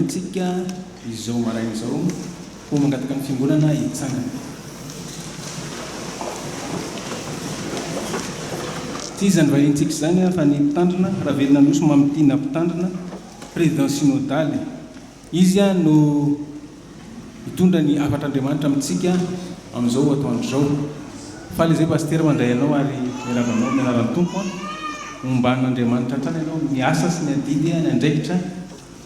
antsika izao maraina izao ho mangataka ny fiangonana hitsangana. Ty izany valintsika izany fa ny mpitandrina raha velona loso mamitiana mpitandrina président synodaly izy no mitondra ny afatr'Andriamanitra amintsika amin'izao atoandro zao. Faly izay paster mandray anao ary miarabanao mianaran'ny tompo omban'Andriamanitra hatrany ianao miasa sy ny adidy ny andraikitra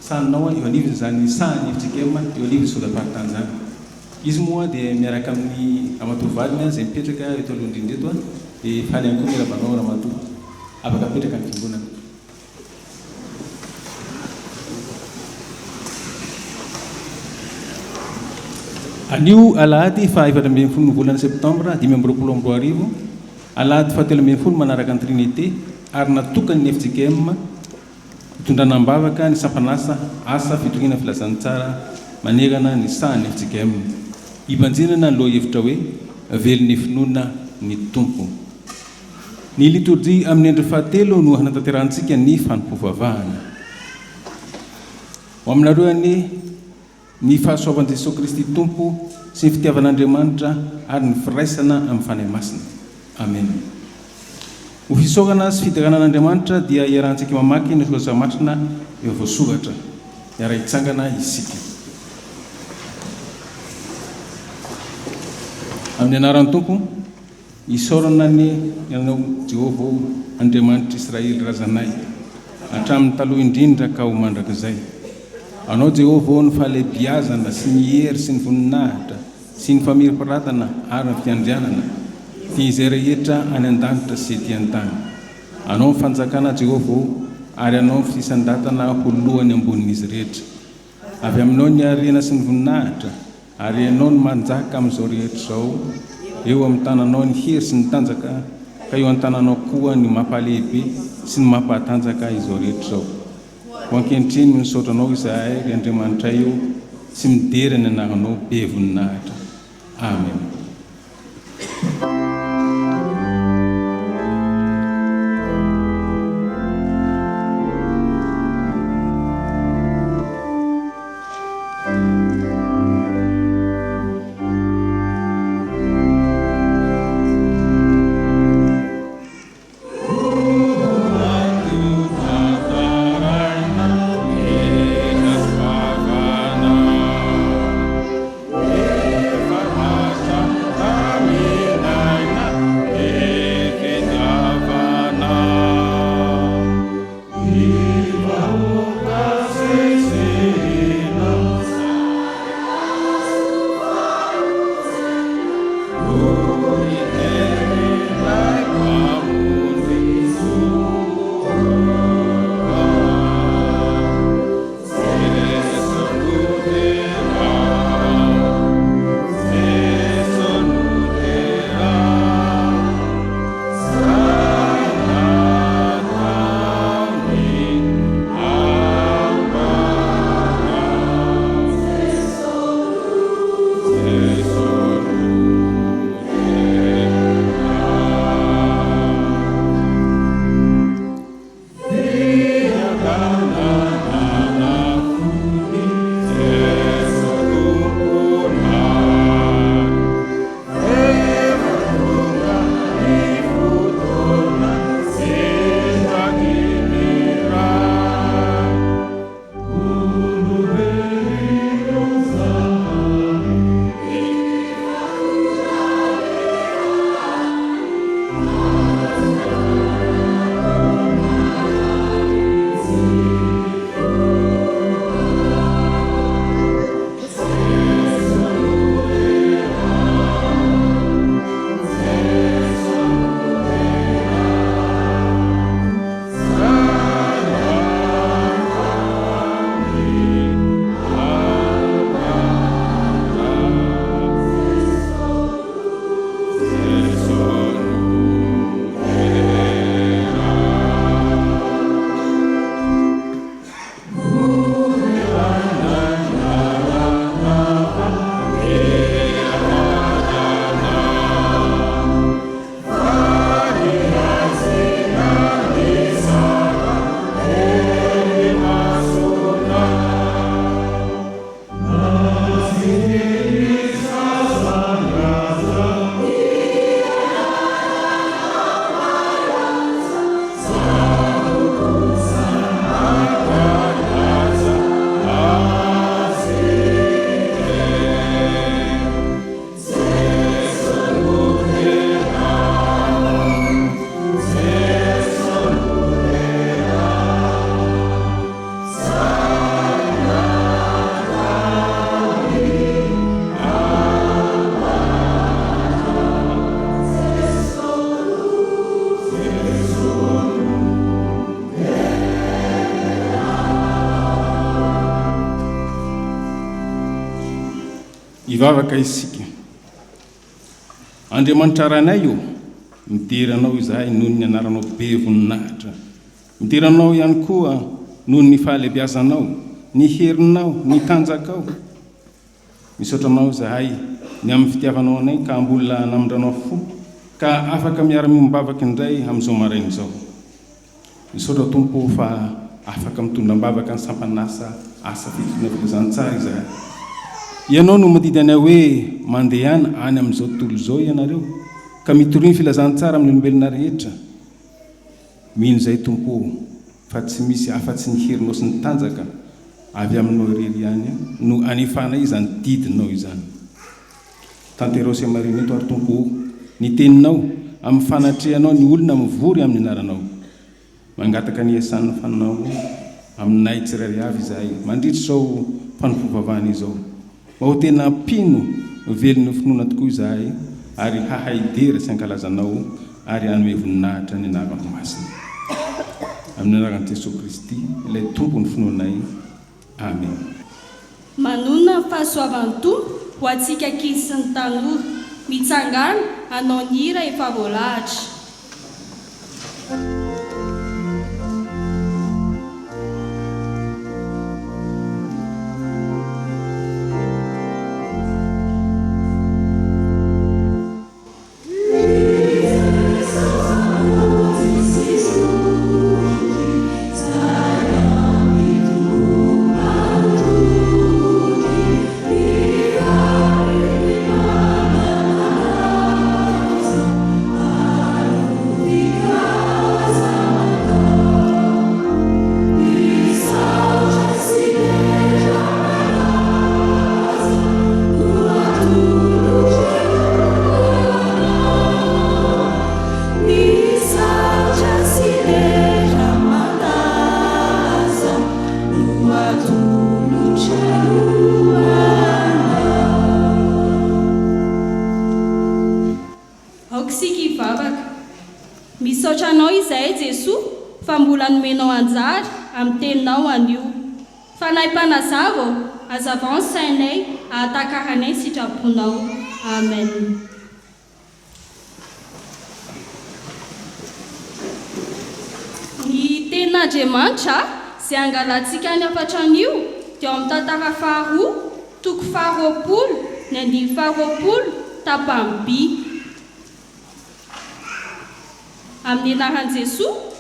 saninao eo anivony zany sahany efitsikema eo anivony sodaparitany zany. Izy moa dia miaraka amin'ny amatovadiny izay mipetraka eto alohany eto dia faly ihany koa miarabanao ramatoa afaka apetraka ny fiangonana. Anio alahady fa 14 ny volana septambra 2022 alahady fa 13 manaraka ny trinité ary natokany ny FJKM hitondrana ambavaka ny sampanasa asa fitokina filazantsara manerana ny sahany FJKM ibanjinana ny lohahevitra hoe velon'ny finoana ny tompo. Ny liturgia amin'ny andro fahatelo no hanatanterantsika ny fanompovavahana ho aminareo ny fahasoavan'i Jesosy Kristy tompo sy ny fitiavan'Andriamanitra ary ny firaisana amin'ny fanahy masina. Amen. Ho fisaogana sy fitaranan'Andriamanitra dia iarahantsika mamaky ny soasamatrina eo voasogatra iara hitsangana isika. Amin'ny anaran'ny tompo isaorana ny ianao Jehovah Andriamanitra Israely razanay hatramin'ny taloha indrindra ka ho mandrakizay. Anao Jehovah ny fahalebiazana sy ny hery sy ny voninahitra sy ny famiriparatana ary ny fiandrianana ty izay rehetra any an-danitra sy ety an-tany. Anao ny fanjakana Jehovah ary anao ny fisandatana ho lohany ambonin'izy rehetra. Avy aminao ny arena sy ny voninahitra ary anao ny manjaka amin'izao rehetra izao. Eo amin'ny tananao ny hery sy ny tanjaka ka eo an-tananao koa ny mampalehibe sy ny mampatanjaka izao rehetra izao. Ho ankehitriny misaotranao izahay Andriamanitra io sy midery ny anaranao be voninahitra. Amen. Farmasa, Tamina, ivavaka isika Andriamanitra ranay io midiranao izahay noho ny anaranao be voninahitra midiranao ihany koa noho ny fahalebiazanao ny herinao ny tanjakao misaotranao izahay ny amin'ny fitiavanao anay ka ambola namindranao fo ka afaka miara-miombavaka indray amin'izao maraina izao misaotra tompo fa afaka mitondram-bavaka ny sampanasa asa fitona filazantsara izahay ianao no madidy anay hoe mandehana any amin'izao tontolo izao ianareo ka mitoriny filazantsara amin'ny olombelona rehetra mino izay tompo fa tsy misy afa-tsy ny herinao sy ny tanjaka avy aminao irery ihany no anefana izany didinao izany tanterao se marina eto ary tompo ny teninao amin'ny fanatrehanao ny olona mivory amin'ny anaranao mangataka ny esan'ny fanao aminay tsirairay avy izahay mandritra izao fanompovavahana izao ho tena pino velon'ny finoana tokoa izahay ary hahaidera sy ankalazanao ary anome voninahitra ny anarano masina amin'ny anaran'i Jesosy Kristy ilay tompony finoanay amen. Manona ny fahasoavan'ny tompo ho antsika ankizy sy ny tanora mitsangana hanao ny hira efa voalahatra. Misaotranao izahay Jesosy fa mbola nomenao anjara amin'ny teninao anio. Fanahy mpanazava azavao ny sainay ahatakaranay sitraponao. Amen. Ny tenin'Andriamanitra izay angalantsika ny afatran'io dia amin'ny tantara faharoa toko faharoapolo ny andimy faharoapolo tapany B. Amin'ny anaran'i Jesosy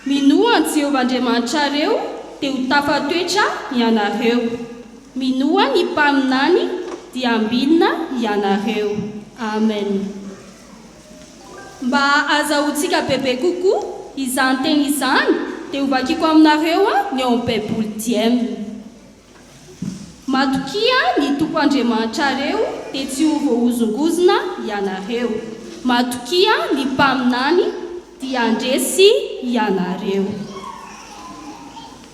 minoa ny Jehovah-Andriamanitra reo dia ho tafatoetra ianareo. Minoa ny mpaminany dia ambinina ianareo. Amen. Mba azahoantsika bebe kokoa izany teny izany dia ho vakiako aminareo ny ao amin'ny Baiboly diaina. Matokia ny tompo Andriamanitra reo dia tsy ho voahozongozona ianareo. Matokia ny mpaminany dia andresy ianareo.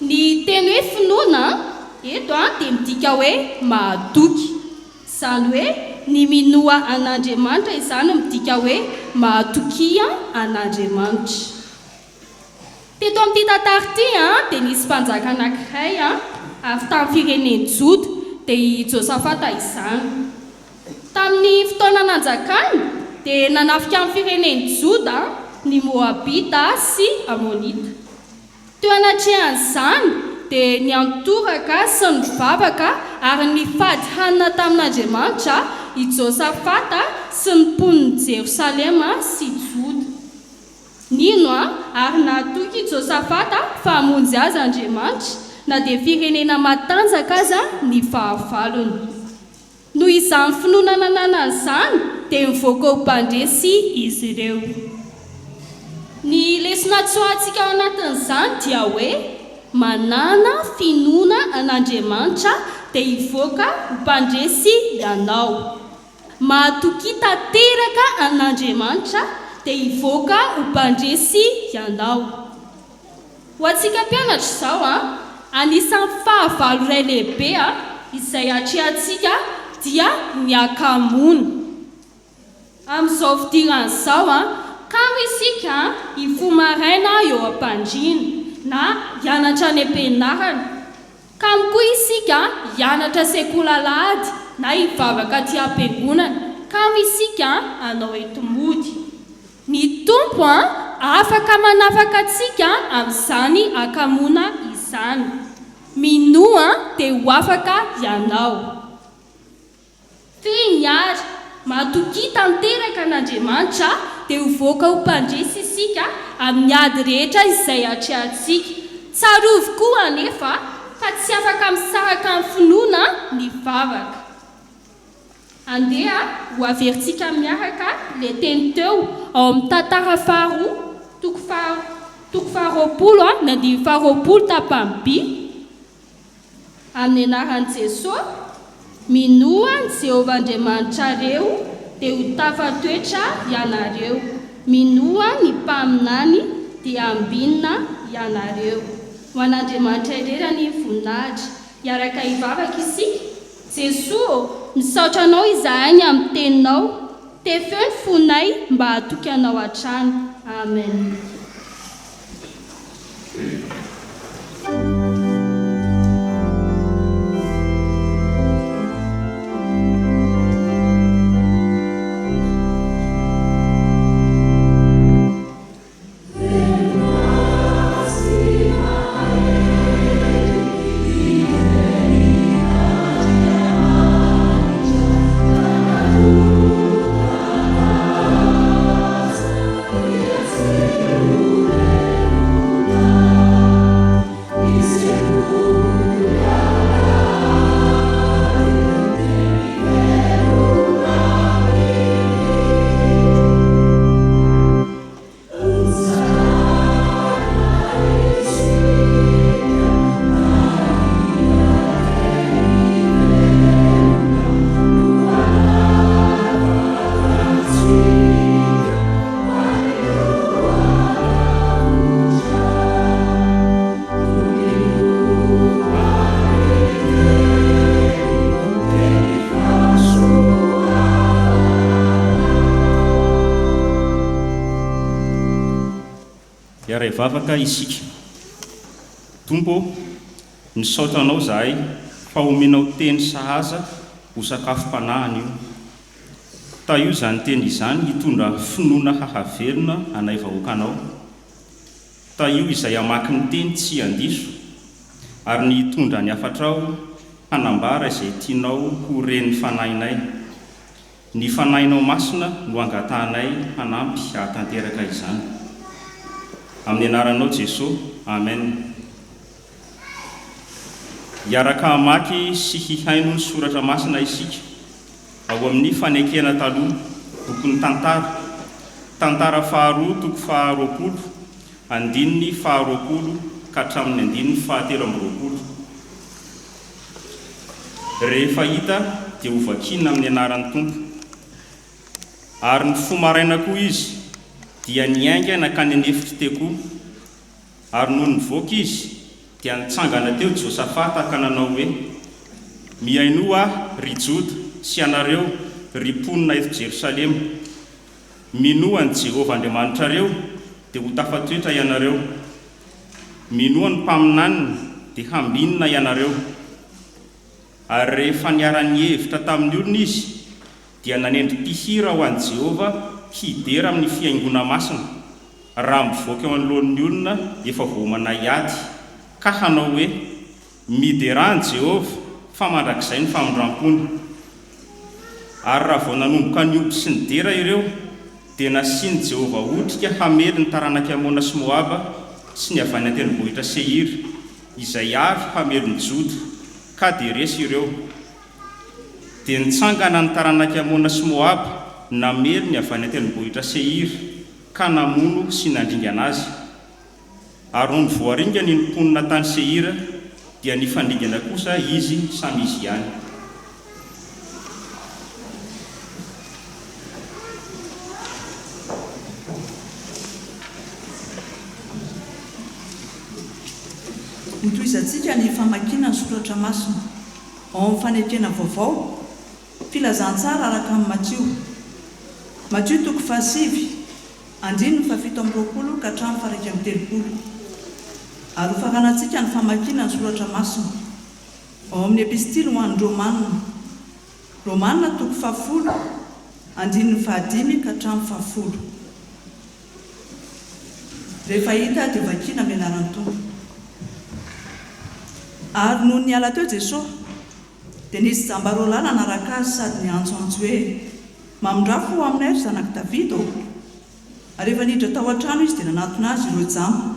Ny teny hoe finoana eto dia midika hoe mahatoky. Izany hoe ny minoa an'Andriamanitra izany midika hoe mahatokia an'Andriamanitra. Teto amin'ity tantara ity dia nisy mpanjaka anankiray avy tamin'ny fireneny Joda dia i Josafata izany. Tamin'ny fotoana nanjakany dia nanafika amin'ny fireneny Joda ny Moabita sy Amonita. Teo anatrehan'izany dia ny antoraka sy ny vavaka ary ny fady hanina tamin'Andriamanitra i Josafata sy ny mponiny Jerosalema sy Joda. Nino ary nahatoky Josafata fa hamonjy azy Andriamanitra na dia firenena matanjaka aza ny fahavalony. Noho izany finoana nananan'izany dia mivoaka ho mpandresy izy ireo. Ny lesona tsoantsika ao anatin'izany dia hoe manana finoana an'Andriamanitra dia hivoaka ho mpandresy ianao. Mahatoky tanteraka an'Andriamanitra dia hivoaka ho mpandresy ianao. Ho antsika mpianatra izao anisan'ny fahavalo iray lehibe izay atrehantsika dia ny akamoana. Amin'izao fidiran'izao kamo isika hifoha maraina eo am-pandriana na hianatra any am-pianarana. Kamo koa isika hianatra sekolalady na hivavaka ty am-piangonana ka misika anao etomody. Ny tompo afaka manafaka antsika amin'izany akamoana izany. Minoa dia ho afaka ianao. Feniary matoki tanteraka an'Andriamanitra dia hovoaka ho mpandresy isika amin'ny ady rehetra izay atrehantsika. Tsarovy koa anefa fa tsy afaka misaraka amin'ny finoana ny vavaka. Andeha ho averintsika miaraka ilay teny teo ao amin'ny tantara faharoa toko faharoapolo na andimy faharoapolo tapany B. Amin'ny anaran'i Jesosy, minoa ny Jehovah Andriamanitrareo dia ho tafatoetra ianareo. Minoa ny mpaminany dia ambinina ianareo. Ho an'Andriamanitra irera ny voninahitra, iaraka hivavaka isika. Jesosy, misaotra anao izahay ny amin'ny teninao, tefeo ny fonay mba hatoky anao hatrany. Amen. Vavaka isika. Tompo, misaotra anao zahay fa omenao teny sahaza ho sakafom-panahiny io. Ta io izany teny izany hitondra finoana hahaverina anay vahoakanao. Ta io izay hamaky ny teny tsy handiso ary ny hitondra ny afatrao hanambara izay tianao ho ren'ny fanahinay. Ny fanahinao masina no angatahanay hanampy hahatanteraka izany. Amin'ny anaranao Jesosy, amen. Iaraka hamaky sy hihaino ny soratra masina isika ao amin'ny fanekena taloha, bokin'ny tantara faharoa toko faharoapolo, andininy faharoapolo ka hatramin'ny andininy fahatelo amby roapolo. Rehefa hita dia ho vakina amin'ny anaran'ny Tompo. Ary ny fomaraina koa izy dia niainga nakany anefitry tekoa, ary noho nivoaka izy dia nitsangana teo Josafata ka nanao hoe: mihaino aho ry Joda sy anareo ry mponina eto Jerosalema, minoa ny Jehovah Andriamanitrareo dia ho tafatoetra ianareo, minoa ny mpaminaniny dia hambinina ianareo. Ary rehefa niara-ny hevitra tamin'ny olona izy dia nanendrim-pihira ho an'i Jehovah hidera amin'ny fiaingona masina, raha mivoaka eo anoloan'ny olona efa voamana hiady, ka hanao hoe: miderany Jehovah fa mandrakizay ny famindram-pony. Ary raha vao nanomboka ny omby sy ny dera ireo dia nasiany Jehovah otrika hamely ny taranaka Amona sy Moaba sy ny avy any an-tendrombohitra Seir, izay avy hamely ny Joda, ka dia resy ireo. Dia nitsangana ny taranaka Amona sy Moaba namely ny avy any an-tendrombohitra Seir, ka namono sy nandringana azy. Ary no voaringana ny mponina tany Seir dia nifandringana kosa izy samy izy ihany. Mitoizantsika ny famakiana ny soratra masina ao amin'ny fanekena vaovao, filazantsara araka amin'ny Matthieu toko fahasivy, andininy fafito amby roapolo ka hatramin'ny faha 1 amby telopolo. Ary ho faranantsika ny famakiana ny soratra masina. ao amin'ny epistily ho an'ny romanina toko 10 andininy 15 ka hatramin'ny 10. Rehefa hita dia vakiana mianaran'ny tompo. Ary noho ny ala teo Jesosy dia nisy jambarolana naraka azy sady niantsoantso hoe mamindrafo aminay ry zanak'i Davida ô. Ary rehefa niditra tao an-trano izy dia nanatona azy ireo jamba.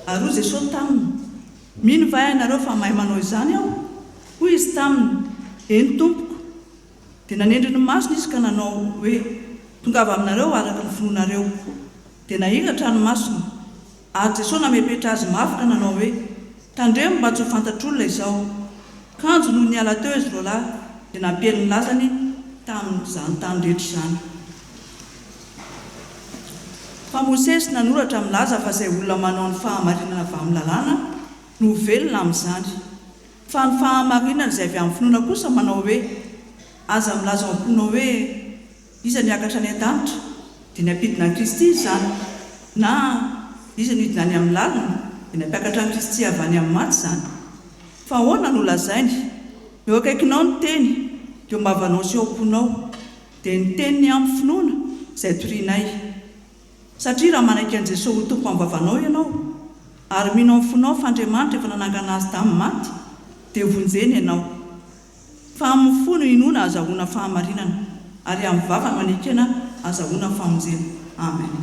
Ary hoy Jesosy taminy, mino va ianareo fa mahay manao izany aho? Hoy izy taminy, eny tompoko. Dia nanendry ny masony izy ka nanao hoe tongava aminareo araka ny finoanareo. Dia nahingatra ny masony. Ary Jesosy namepetra azy mafy ka nanao hoe tandremo mba tsy ho fantatr'olona izao. Kanjo noho ny ala teo izy roalahy dia nampely ny lazany tamin'izany tany rehetra izany. Fa Mosesy nanoratra milaza fa izay olona manao ny fahamarinana avy amin'ny lalàna no velona amin'izany. Fa ny fahamarinana izay avy amin'ny finoana kosa manao hoe aza milaza ao am-ponao hoe iza niakatra any an-danitra dia niampidina an'i Kristy izany, na iza nidina any amin'ny lalina dia nampiakatra an'i Kristy avy any amin'ny maty izany. Fa ahoana no lazainy? Eo akaikinao ny teny dia ombavanao sy eo am-ponao dia ny teniny amin'ny finoana izay torianay. Satria raha manaiky an'i Jesosy ho tompo amin'ny vavanao ianao ary mino amin'ny fonao fa Andriamanitra efa nanangana azy tamin'ny maty dia vonjeny ianao. Fa amin'ny fo no inoana azahoana fahamarinana ary amin'ny vava no manekena azahoana famonjena. Amen.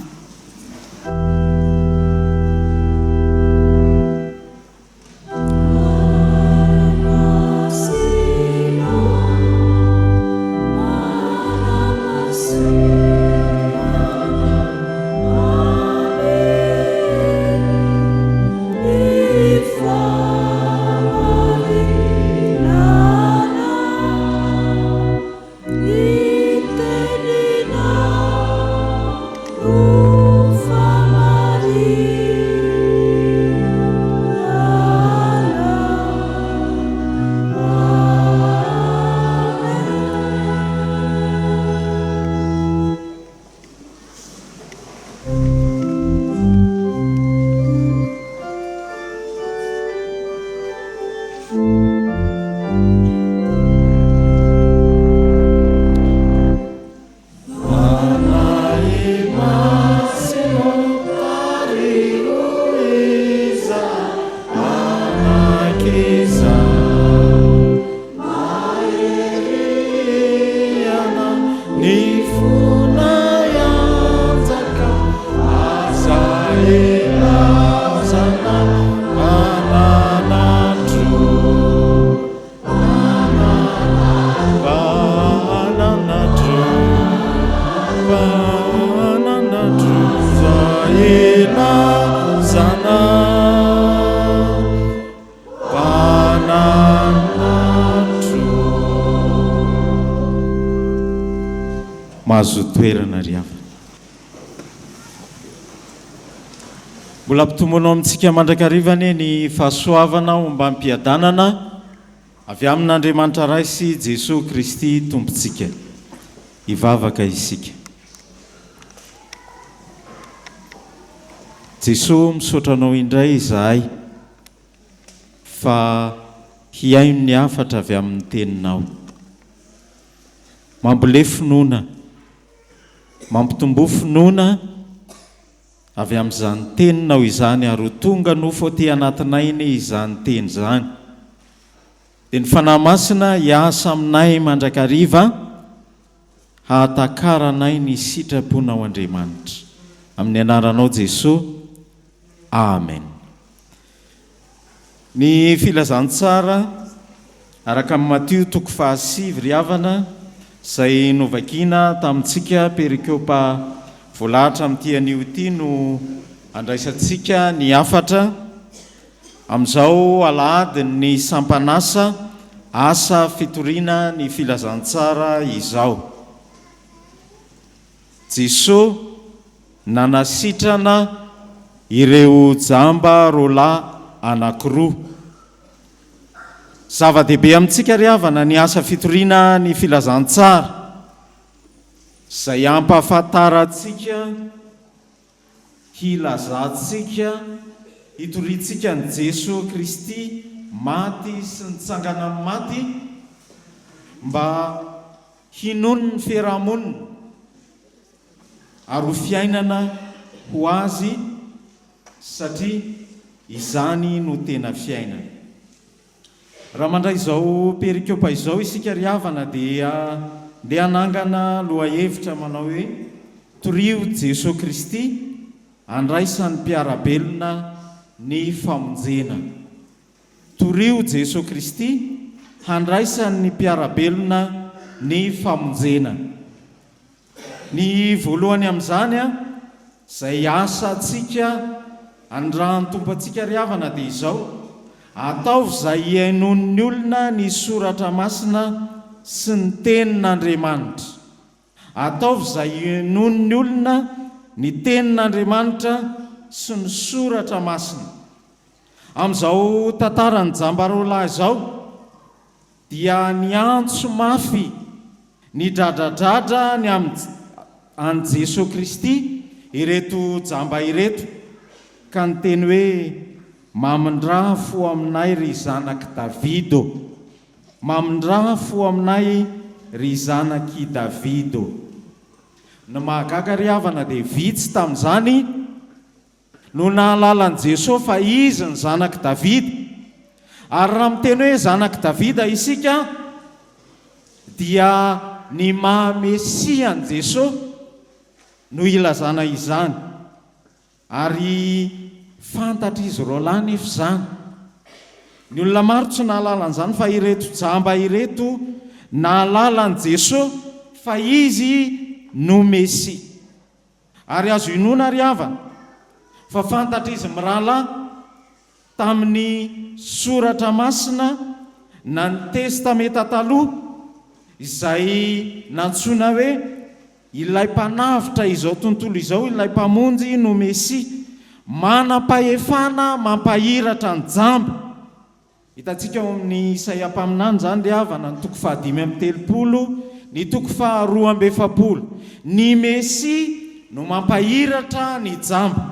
mahazo toerana ry havana. Mbola ampitomboanao amintsika mandrakarivany ny fahasoavana omba ampiadanana avy amin'Andriamanitra raisy Jesosy Kristy tompontsika. Ivavaka isika. Jesosy misaotranao indray izahay fa hiaino ny hafatra avy amin'ny teninao. Mambole finoana, mampitombo finoana avy amin'izany teninao izany ary ho tonga nofo aty anatinay ny izany teny izany. Dia ny fanahy masina hiasa aminay mandrakariva hahatakaranay ny sitraponao Andriamanitra. Amin'ny anaranao Jesosy. Amen. Ny filazantsara araka amin'ny Matio toko 7 ry havana izay novakina tamintsika perikopa voalahatra amin'ity anio ity no andraisantsika ny hafatra amin'izao alahady ny sampanasa asa fitoriana ny filazantsara izao. Jesosy nanasitrana ireo jamba roalahy anankiroa. Zava-dehibe amintsika ry havana ny asa fitoriana ny filazantsara izay ampahafantarantsika, hilazantsika, hitoriantsika ny Jesosy Kristy maty sy nitsangana amin'ny maty mba hinono ny fiarahamonina ary ho fiainana ho azy satria izany no tena fiainana. Raha mandray izao perikopa izao isika ry havana dia hanangana lohahevitra manao hoe torio Jesosy Kristy andraisan'ny mpiarabelona ny famonjena. Torio Jesosy Kristy handraisan'ny mpiarabelona ny famonjena. Ny voalohany amin'izany izay asa antsika andrahan'ny tompo antsika ry havana dia izao: ataovy izay iainon'ny olona ny soratra masina sy ny tenin'Andriamanitra. Ataovy izay iainon'ny olona ny tenin'Andriamanitra sy ny soratra masina. Amin'izao tantarany jambaroalahy izao dia niantso mafy ny dradradradra ny an Jesosy Kristy ireto jamba ireto, ka ny teny hoe mamindra fo aminay ry zanaky Davido, mamindra fo aminay ry zanaky Davido. Ny mahagaga ry havana dia vitsy tamin'izany no nahalalan'i Jesosy fa izy ny zanaky Davida. Ary raha miteny hoe zanaky Davida isika dia ny maha-Mesia an Jesosy no ilazana izany, ary fantatra izy roalahy nefa izany. Ny olona maro tsy nahalalan'izany fa ireto jamba ireto nahalalani Jesosy fa izy no Mesia. Ary azo inoana ry havana fa fantatra izy mirahalahy tamin'ny soratra masina na ny testameta taloha izay nantsoina hoe ilay mpanavitra izao tontolo izao, ilay mpamonjy no Mesia, manam-pahefana mampahiratra ny jamba. Hitantsika ao amin'ny Isaia mpaminany izany ry havana ny toko 5:30, ny toko 2:7. Ny Mesia no mampahiratra ny jamba.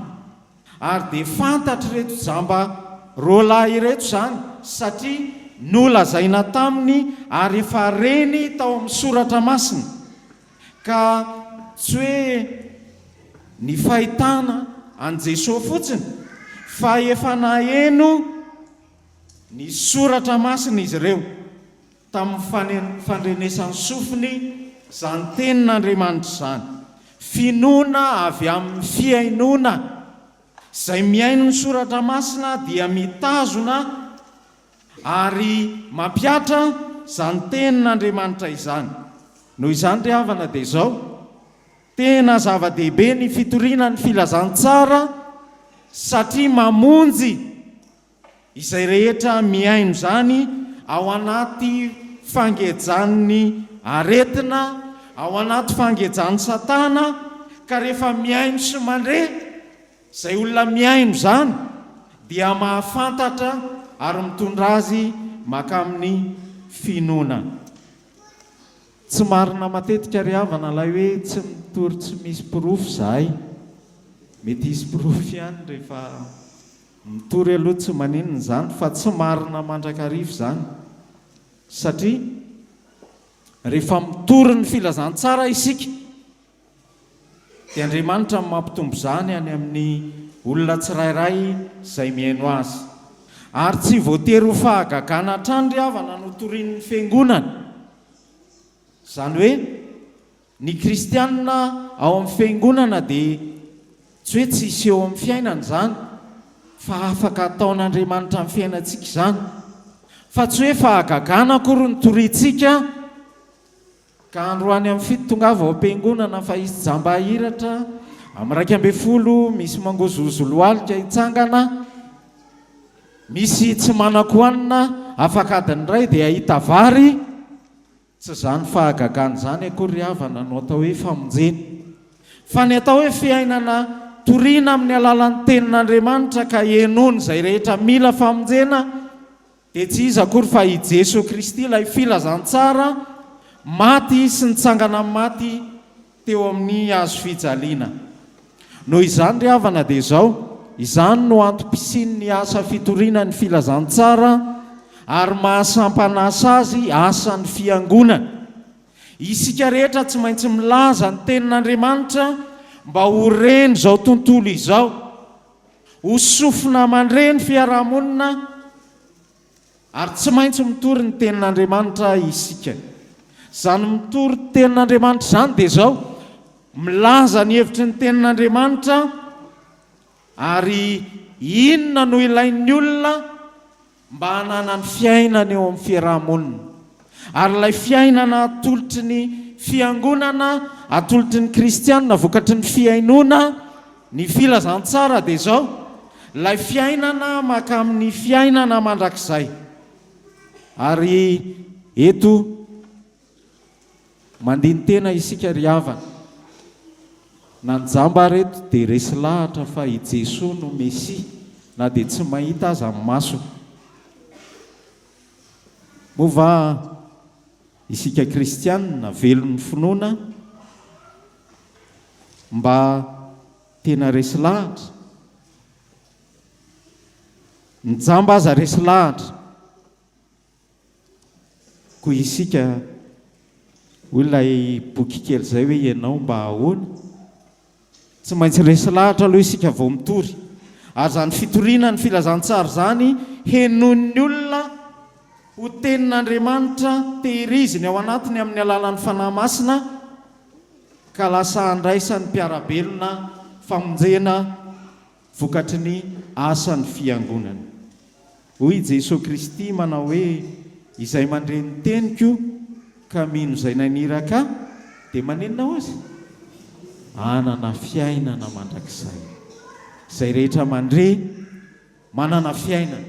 Ary dia fantatra ireto jamba roalahy ireto izany satria nolazaina taminy ary efa reny tao amin'ny soratra masina. Ka tsy hoe ny fahitana an Jesosy fotsiny fa efa naheno ny soratra masina izy ireo tamin'ny fandrenesan'ny sofiny izany tenin'Andriamanitra izany. Finoana avy amin'ny fiainona izay miaino ny soratra masina dia mitazona ary mampiatra izany tenin'Andriamanitra izany. Noho izany ry havana dia izao tena zava-dehibe ny fitoriana ny filazantsara satria mamonjy izay rehetra miaino izany ao anaty fangejan'ny aretina, ao anaty fangejan'ny Satana. Ka rehefa miaino sy mandre izay olona miaino izany dia mahafantatra ary mitondra azy maka amin'ny finoana. Tsy marina matetika ry havana ilay hoe tsy mitory tsy misy pirofo izahay. Mety hisy pirofo ihany rehefa mitory aloha tsy maninona izany, fa tsy marina mandrakarivo izany. Satria rehefa mitory ny filazantsara isika dia Andriamanitra mampitombo izany any amin'ny olona tsirairay izay miaino azy. Ary tsy voatery ho fahagagana hatrany ry havana no torian'ny fiangonana. Izany hoe ny kristianina ao amin'ny fiangonana dia tsy hoe tsy iseho amin'ny fiainana izany, fa afaka ataon'Andriamanitra amin'ny fiainantsika izany. Fa tsy hoe fahagagana akory ny toriantsika ka androany amin'ny fito tongava ao am-piangonana fa izy jamba hiratra amin'ny 12 misy mangozozo lohalika hitsangana, misy tsy manan-kohanina afaka adiny iray dia ahita vary. Tsy izany fahagagana izany akory ry havana no atao hoe famonjena, fa ny atao hoe fiainana toriana amin'ny alalan'ny tenin'Andriamanitra ka henony izay rehetra mila famonjena dia tsy izy akory fa i Jesosy Kristy ilay filazantsara maty sy nitsangana amin'ny maty teo amin'ny hazo fijaliana. Noho izany ry havana dia izao, izany no antom-pisian'ny asa fitoriana ny filazantsara ary mahasampanasa azy asan'ny fiangonana. Isika rehetra tsy maintsy milaza ny tenin'Andriamanitra mba ho reny izao tontolo izao, ho sofina mandreny fiarahamonina, ary tsy maintsy mitory ny tenin'Andriamanitra isika. Zany mitory ny tenin'Andriamanitra zany dia izao, milaza ny hevitry ny tenin'Andriamanitra, ary inona no ilain'ny olona mba hanana ny fiainana eo amin'ny fiarahamonina. Ary ilay fiainana atolotry ny fiangonana, atolotry ny kristianina, vokatry ny fiainona, ny filazantsara dia izao, ilay fiainana maka amin'ny fiainana mandrakizay. Ary eto mandiny tena isika ry havana, na njamba reto dia resy lahatra fa i Jesosy no Mesia, na dia tsy mahita aza amin'ny maso. Mova isika kristianina velon'ny finoana mba tena resy lahatra, njamba aza resy lahatra, koa isika olonay boky kely zay hoe ianao mba ahoana, tsy maintsy resy lahatra aloha isika vao mitory. Ary zany fitoriana ny filazantsara zany henon'ny olona ho tenin'Andriamanitra tehiriziny ao anatiny amin'ny alalan'ny fanahy masina, ka lasa andraisan'ny mpiarabelona famonjena vokatry ny asan'ny fiangonana. Hoy Jesosy Kristy manao hoe izay mandreny teniko ka mino izay naniraka dia manenona ozy anana fiainana mandrakizay. Izay rehetra mandre manana fiainana,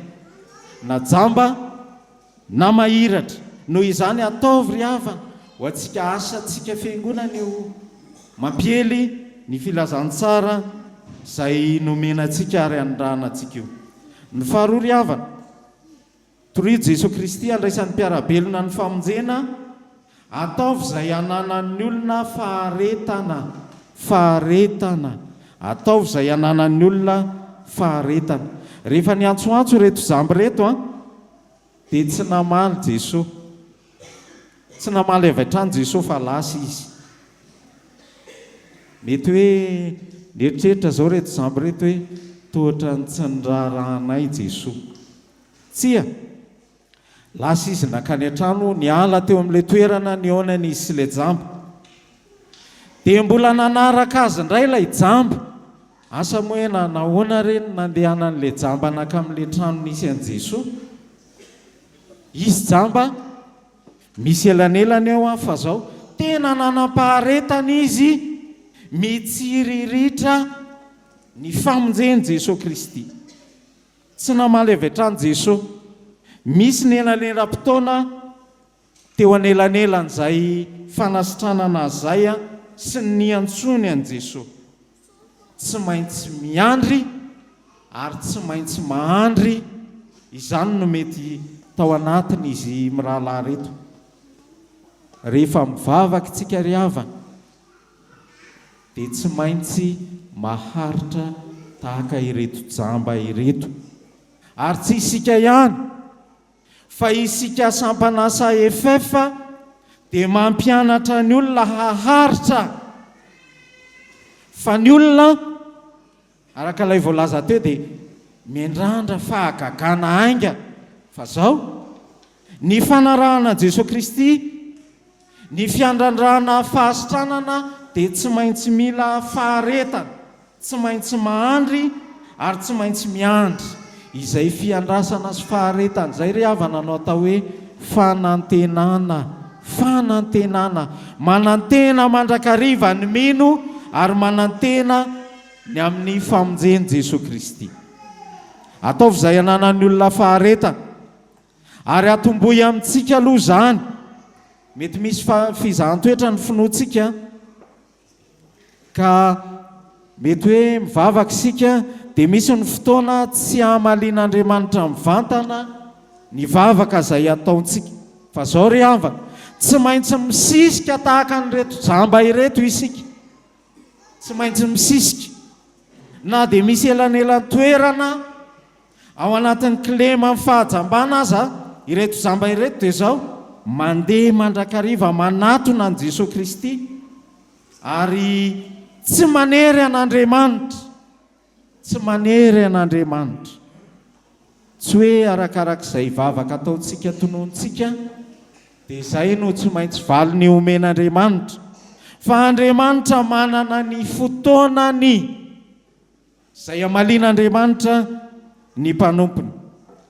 na jamba na mahiratra, noho izany ataovy ry havana ho antsika asantsika fiangonana io mampiely ny filazantsara izay nomenantsika ary andrahanantsika io. Ny faharoa ry havana, tory Jesosy Kristy andraisan'ny mpiarabelona ny famonjena, ataovy izay ananan'ny olona faharetana, ataovy izay ananan'ny olona faharetana. Rehefa ny antsoantso reto zamby reto dia tsy namaly Jesosy, tsy namaly avy hatrany Jesosy fa lasa izy. Mety hoe nieritreritra zao reto zamby reto hoe tohatra ny tsy nirarahanay Jesosy. Tsia, lasa izy nakany an-trano niala teo amin'ilay toerana nihaonany izy sy ilay jamba, dia mbola nanaraka azy indray ilay jamba. Asa moa hoe nahoana reny nandehanan'ilay jamba naka amin'ilay trano nisy an' Jesosy. Izy jamba misy elanelany eo fa zao tena nanam-paharetana izy mitsiriritra ny famonjeny Jesosy Kristy. Tsy namaly avy hatrany Jesosy. Misy ny elanelam-potoana teo anelanelan'izay fanasitranana zay sy ny antsony an' Jesosy. Tsy maintsy miandry ary tsy maintsy mahandry, izany no mety tao anatiny izy mirahalahy reto. Rehefa mivavaka tsika ry havana dia tsy maintsy maharitra tahaka ireto jamba ireto. Ary tsy isika ihany, fa isika sampanasa efefa dia mampianatra ny olona haharitra. Fa ny olona araka ilay voalaza teo dia miandrandra fahagagana aingana. Fa zao ny fanarahana Jesosy Kristy, ny fiandrandrana fahasitranana dia tsy maintsy mila faharetana, tsy maintsy mahandry ary tsy maintsy miandry. Izay fiandrasana sy faharetana izay ry havana no atao hoe fanantenana, manantena mandrakariva ny mino ary manantena ny amin'ny famonjeny Jesosy Kristy. Ataovy izay ananan'ny olona faharetana, ary atomboy amintsika aloha zany. Mety misy fizahan-toetra ny finoantsika, ka mety hoe mivavaka isika dia misy ny fotoana tsy hamalian'Andriamanitra mivantana ny vavaka izay ataontsika. Fa zao ry havana, tsy maintsy misisika tahaka nyreto jamba ireto isika, tsy maintsy misisika. Na dia misy elanelan-toerana ao anatin'ny kilema amin'ny fahajambana aza, ireto zamba ireto dia zao mandeha mandrakariva manatona an' Jesosy Kristy ary tsy manery an'Andriamanitra, tsy manery an'Andriamanitra, tsy hoe arakarak'izay vavaka ataontsika tonoantsika dia izay no tsy maintsy valiny omen'Andriamanitra, fa Andriamanitra manana ny fotoanany izay amalian'Andriamanitra ny mpanompony.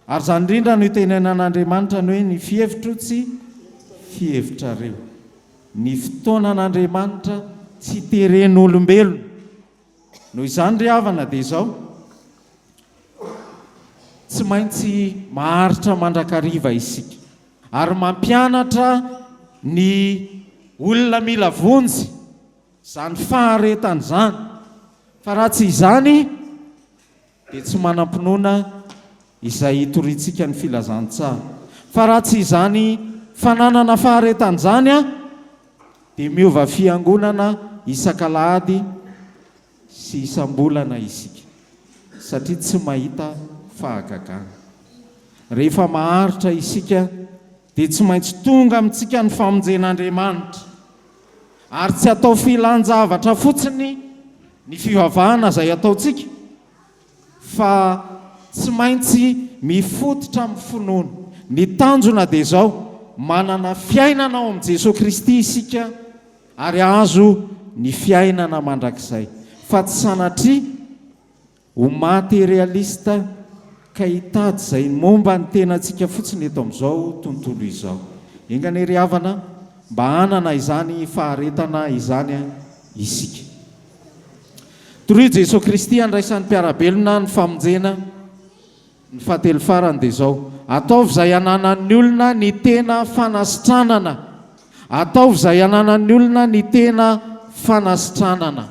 Ary izany indrindra no itenenan'Andriamanitra ny hoe ny fihevitro tsy fihevitrareo. Ny fotoanan'Andriamanitra tsy teren'olombelona. Noho izany ry havana dia izao tsy maintsy maharitra mandrakariva isika ary mampianatra ny olona mila vonjy izany faharetana izany, fa raha tsy izany dia tsy manam-pinoana izay hitorintsika ny filazantsara. Fa raha tsy izany fananana faharetana izany dia miova fiangonana isan-kalahady sy isam-bolana isika satria tsy mahita fahagagana. Rehefa maharitra isika dia tsy maintsy tonga amintsika ny famonjen'Andriamanitra ary tsy atao filan-javatra fotsiny ny fivavahana izay ataontsika, fa tsy maintsy mifototra amin'ny finoana. Ny tanjona dia izao manana fiainana ao amin'i Jesosy Kristy isika ary azo ny fiainana mandrakizay, fa tsy sanatria ho materialista ka hitady izay momba ny tenantsika fotsiny eto amin'izao tontolo izao. Engany ry havana mba hanana izany faharetana izany isika. Toroy Jesosy Kristy andraisan'ny mpiarabelona ny famonjena ny fahatelo farany dia izao: ataovy izay ananan'ny olona ny tena fanasitranana, ataovy izay ananan'ny olona ny tena fanasitranana.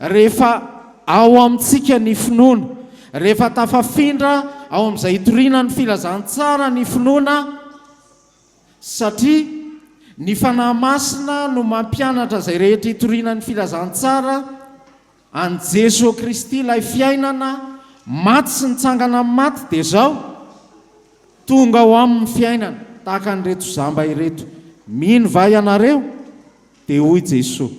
Rehefa ao amintsika ny finoana, rehefa tafafindra ao amin'izay hitoriana ny filazantsara ny finoana, satria ny fanahy masina no mampianatra izay rehetra hitoriana ny filazantsara an' Jesosy Kristy ilay fiainana maty sy nitsangana amin'ny maty, dia izao tonga ao amin'ny fiainana tahaka nyreto zamba ireto: mino va ianareo? Dia hoy Jesosy,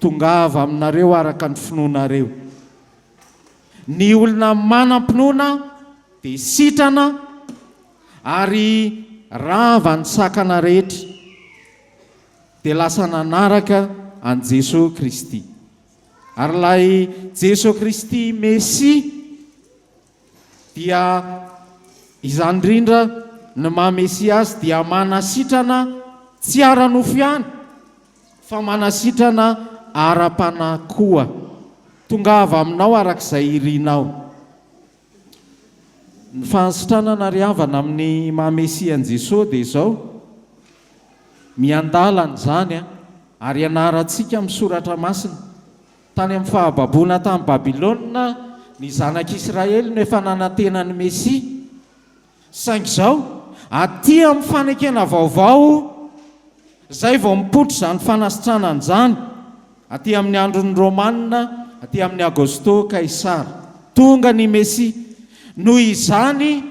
tongava aminareo araka ny finoanareo. Ny olona manam-pinoana dia sitrana ary rava ny sakana rehetra dia lasa nanaraka an' Jesosy Kristy. Ary ilay Jesosy Kristy Mesia dia izany indrindra ny maha-Mesia azy dia manasitrana tsy ara-nofo ihany fa manasitrana ara-panahy koa. Tongava aminao arak'izay irinao. Ny fanositranana ry havana amin'ny maha-Mesia an' Jesosy dia izao miandalana izany ary ianarantsika amin'ny soratra masina. Tany amin'ny fahababoana tamin'ny Babilôna ny zanak'Israely no efa nanantena ny Mesia, saingy izao aty amin'ny fanekena vaovao izay vao mipotro izany fanasitranana izany, aty amin'ny andron'ny Romanina, aty amin'ny Agostô Kaisara, tonga ny Mesia. Noho izany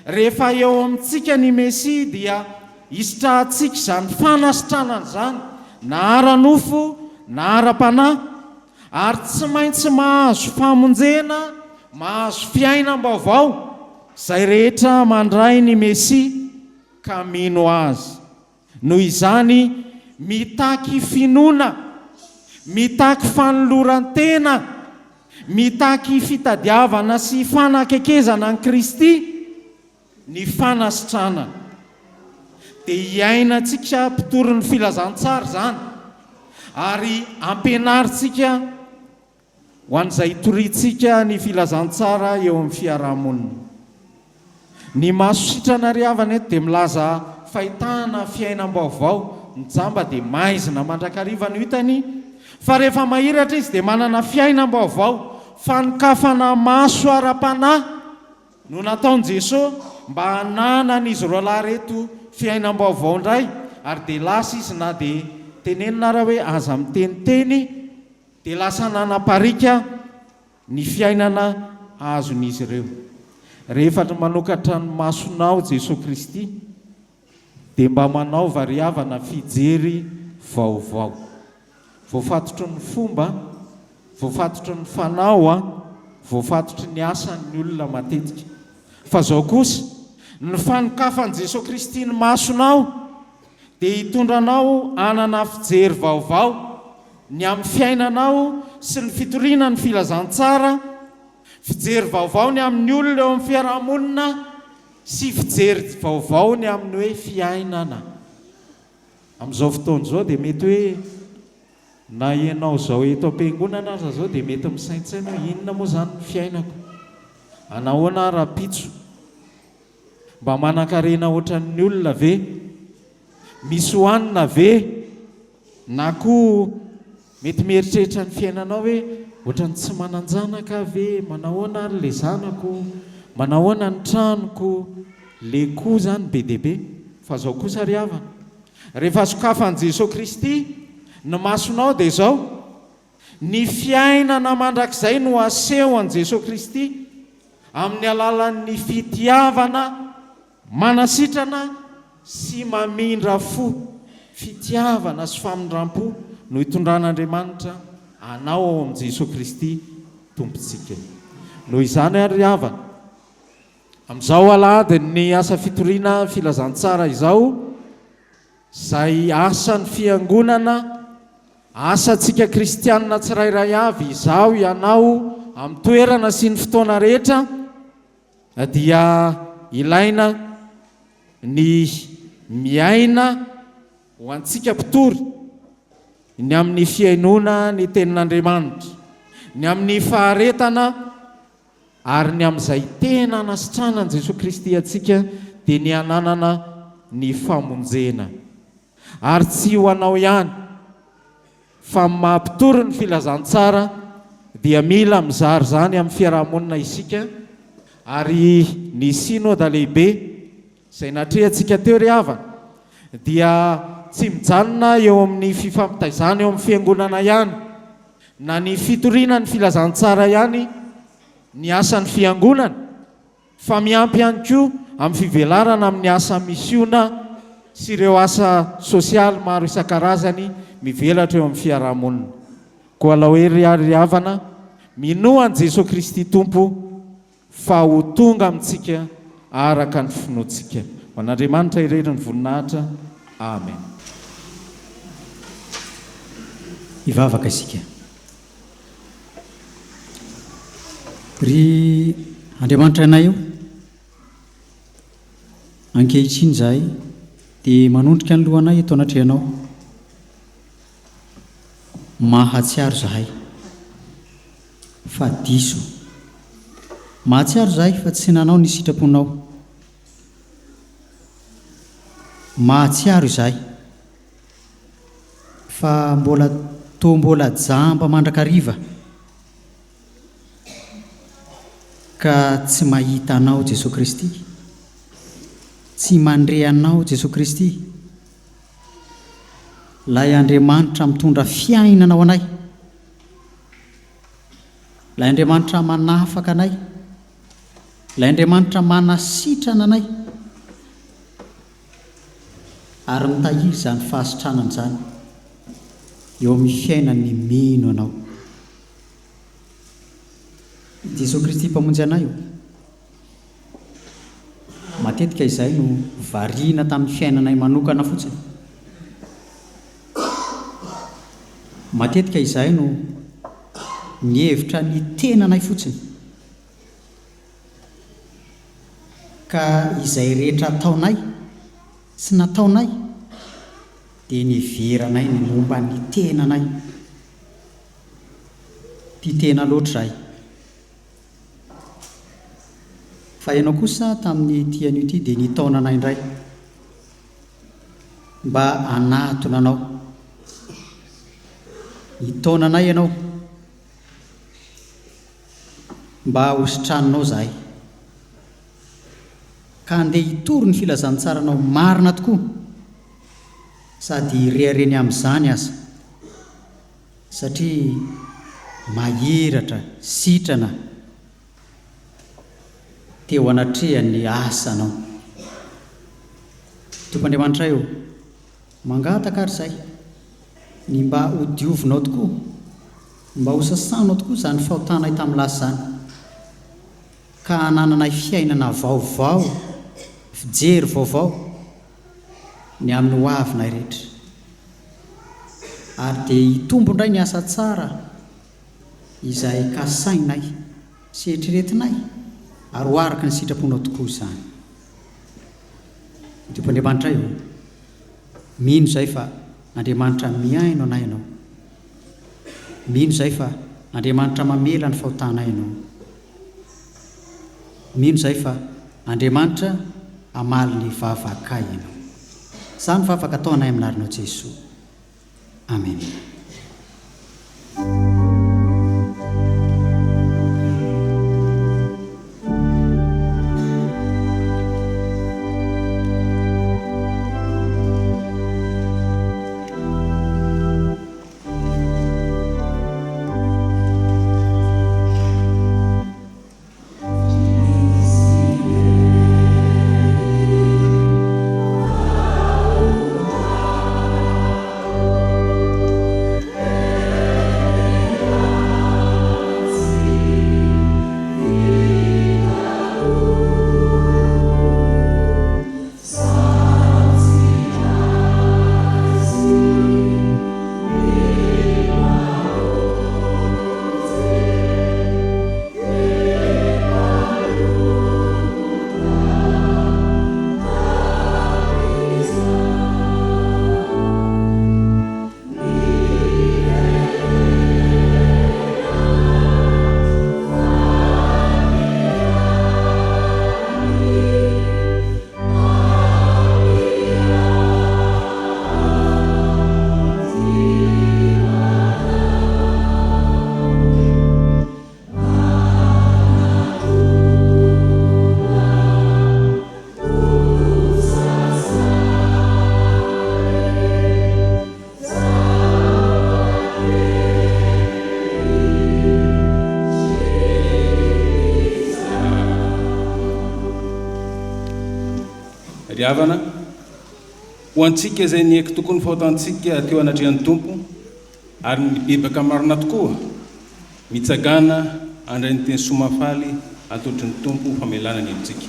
rehefa eo amintsika ny Mesia dia hisitrahantsika izany fanasitranana izany, na ara-nofo na ara-panahy, ary tsy maintsy mahazo famonjena, mahazo fiainam-baovao izay rehetra mandray ny Mesia ka mino azy. Noho izany mitaky finoana, mitaky fanoloran-tena, mitaky fitadiavana sy fanakekezana ny Kristy, ny fanasitranana. Dia hiainantsika mpitory ny filazantsara izany ary ampianarintsika ho an'izay hitorintsika ny filazantsara eo amin'ny fiarahamonina. Ny masositrana ry havana eto dia milaza fahitana fiainam-baovao. Ny jamba dia maizina mandrakariva ny hitany, fa rehefa mahiratra izy dia manana fiainam-baovao, fanikafana maso ara-panahy no nataon'i Jesosy mba hananana izy roalahy reto fiainam-baovao indray. Ary dia lasa izy na dia tenenina raha hoe aza miteniteny dia lasa nanaparika ny fiainana azon'izy ireo. rehefa manokatra ny masonao Jesosy Kristy dia mba manao variavana fijery vaovao, voafatotry ny fomba, voafatotry ny fanao a, voafatotry ny asan'ny olona matetika. Fa zao kosa ny fanokafan' Jesosy Kristy ny masonao dia hitondranao anana fijery vaovao ny amin'ny fiainanao sy ny fitoriana ny filazantsara, fijery vaovao ny amin'ny olona eo amin'ny fiarahamonina sy fijery vaovao ny amin'ny hoe fiainana. Amin'izao fotoana izao dia mety hoe na ianao izao eto am-piangonana aza zao dia mety misaintsaina hoe inona moa zany ny fiainako, anahoana raha-pitso, mba manan-karena ohatran'ny olona ve, misy hoanina ve, na koa mety mieritreritra ny fiainanao hoe ohatrany tsy manan-janaka ve, manahoana ary le zanako, manahoana ny tranoko, le koa zany be dia be. Fa zao kosa ry havana, rehefa sokafan'i Jesosy Kristy ny masonao dia zao ny fiainana mandrakizay no aseho an' Jesosy Kristy amin'ny alalan'ny fitiavana manasitrana sy mamindra fo, fitiavana sy famindram-po no hitondran'Andriamanitra anao ao amin'i Jesosy Kristy tompontsika. Noho izany ary havana, amin'izao alady ny asa fitoriana filazantsara izao, izay asan'ny fiangonana, asantsika kristianina tsirairay avy izao ianao amin'ny toerana sy ny fotoana rehetra, dia ilaina ny miaina ho antsika mpitory ny amin'ny fiainona ny tenin'Andriamanitra, ny amin'ny faharetana ary ny amin'izay tena anasitranan' Jesosy Kristy atsika dia ny ananana ny famonjena. Ary tsy ho anao ihany fa mampitory ny filazantsara dia mila mizary zany amin'ny fiarahamonina isika. Ary ny synode lehibe izay natrehantsika teo ry havana dia tsy mijanona eo amin'ny fifampitaizana eo amin'ny fiangonana ihany, na ny fitoriana ny filazantsara ihany ny asan'ny fiangonana, fa miampy ihany koa amin'ny fivelarana amin'ny asa misiona sy ireo asa sosialy maro isan-karazany mivelatra eo amin'ny fiarahamonina. Koa lahoery ary havana, minoan' Jesosy Kristy tompo fa ho tonga amintsika araka ny finoantsika. Ho an'Andriamanitra irery ny voninahitra. Amen. Ivavaka isika. Ry Andriamanitra anay io, ankehitriny izahay dia manondrika ny lohanay eto anatrehanao, mahatsiaro izahay fa diso, mahatsiaro izahay fa tsy nanao ny sitraponao, mahatsiaro izahay fa mbola jamba mandrakariva ka tsy mahita anao Jesosy Kristy, tsy mandre anao Jesosy Kristy, lay Andriamanitra mitondra fiainana ao anay, lay Andriamanitra manafaka anay, lay Andriamanitra manasitrana anay ary mitahiry izany fahasitranana izany eo amin'ny fiainany mino anao. Jesosy Kristy mpamonjy anay io, matetika izahay no variana tamin'ny fiainanay manokana fotsiny, matetika izahay no nihevitra ny tenanay fotsiny, ka izay rehetra ataonay sy nataonay dia niveranay ny momba ny tenanay. Ty tena loatra izahay. Fa ianao kosa tamin'ny tian'io ity dia nitaona anay indray mba anatona anao, nitaona anay ianao mba hositranonao izahay, ka andeha hitory ny filazantsara anao marina tokoa, sady rehareny amin'izany aza satria mahiratra, sitrana teo anatrehany asanao. Tompoandriamanitra io mangataka ary izay ny mba hodiovinao tokoa, mba ho sasanao tokoa izany fahotanay tamin'ny lasa izany, ka hanananay fiainana vaovao, fijery vaovao ny amin'ny hoavinay rehetra, ary dia hitombo indray ny asa tsara izay kasainay sy eritreretinay, ary ho araka ny sitraponao tokoa izany. Tompoandriamanitra io mino izay fa Andriamanitra miaino anay ianao, mino izay fa Andriamanitra mamela ny fahotanay ianao, mino izay fa Andriamanitra amaly ny vavakay ianao. Izany fa afaka ataonay amin'ny naranao Jesosy. Amen. Riavana ho antsika izay nieky tokony ny fahotantsika teo anatrehan'ny tompo, ary ny bebaka marina tokoa mitsagana andray ny teny somafaly atotry ny tompo famelana ny amintsika.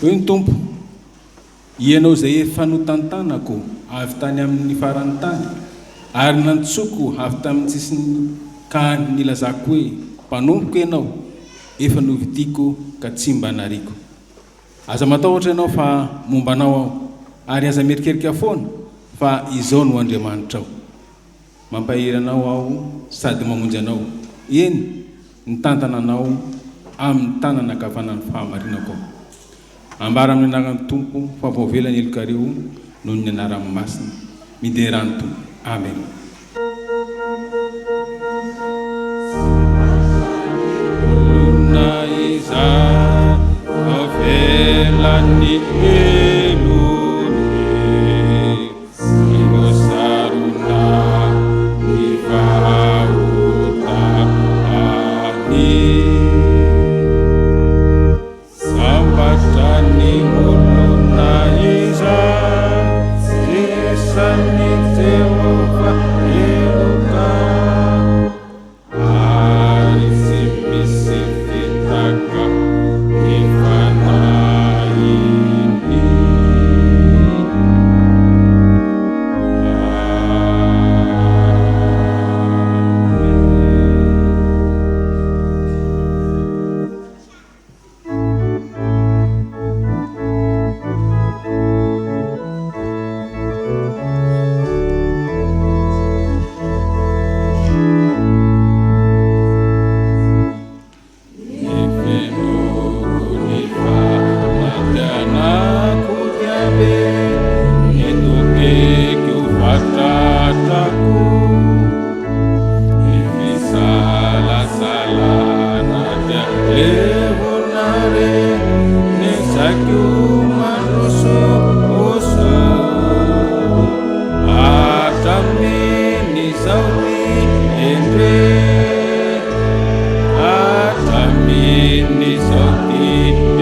Hoy ny tompo, ianao izay efa notantanako avy tany amin'ny faran'ny tany, ary nantsoko avy tamin'ny tsisiny, ka nilazako hoe mpanompoka ianao, efa novidiko ka tsy mba nariko. Aza matahotra ianao fa momba anao aho, ary aza merikerika foana fa izao no Andriamanitra aho. Mampahiry anao aho sady mamonjy anao. Eny, nitantana anao amin'ny tanana ankavanan'ny fahamarinako. Ambara amin'ny anaran'ny tompo fa voavelany elokareo noho ny anaran'ny masina. Mideran'ny tompo. Amen. Avelani eluni ingosaruna nivauta ani sambatani muluna iza sesani Jehova eluka arisimisi fitaka Ifana ini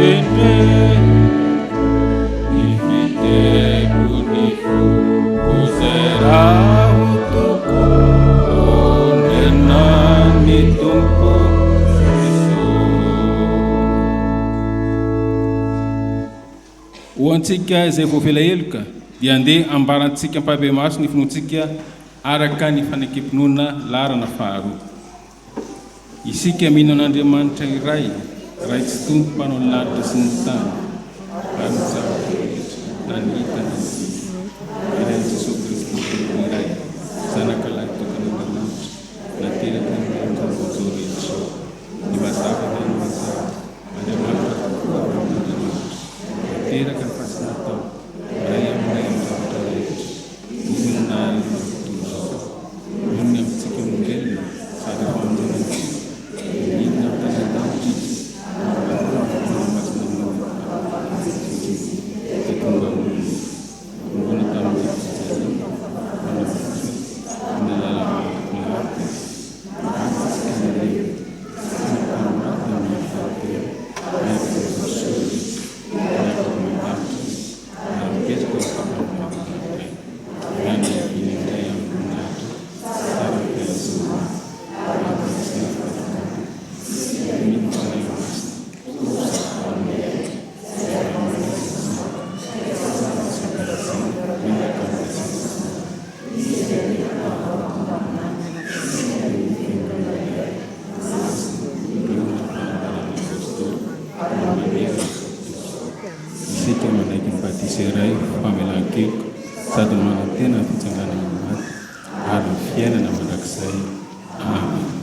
endre ifitebunifu kuzerahutoko onenani tumpo hoantsika izay voavela heloka dia andeha ambarantsika mpabe maso ny finoantsika araka ny fanekempinoana larana faharoa. Isika mihinan'Andriamanitra iray ray tsy tompo mpanao ny lanitra sy ny tany ary ny zava-rehetra na ny hitany ilainy Jesosy Kristy iray zanaka lahy tokony Andriamanitra nateraka ny zava-bojo rehetra ny mazava ny mazava Andriamanitra nateraka ny fahasinatao ray amin'ray amin'ny zavatra rehetra izonary ny tozo noho ny amintsika olombelona sady famonjena midina mitazatavitra izy masina de tonga mbona tamin'ny fijaly ny lalàna isika manaiky ny batisa iray famelan-keloka sady manantena ny fitsanganana maty ary ny fiainana mandrakizay. Amen.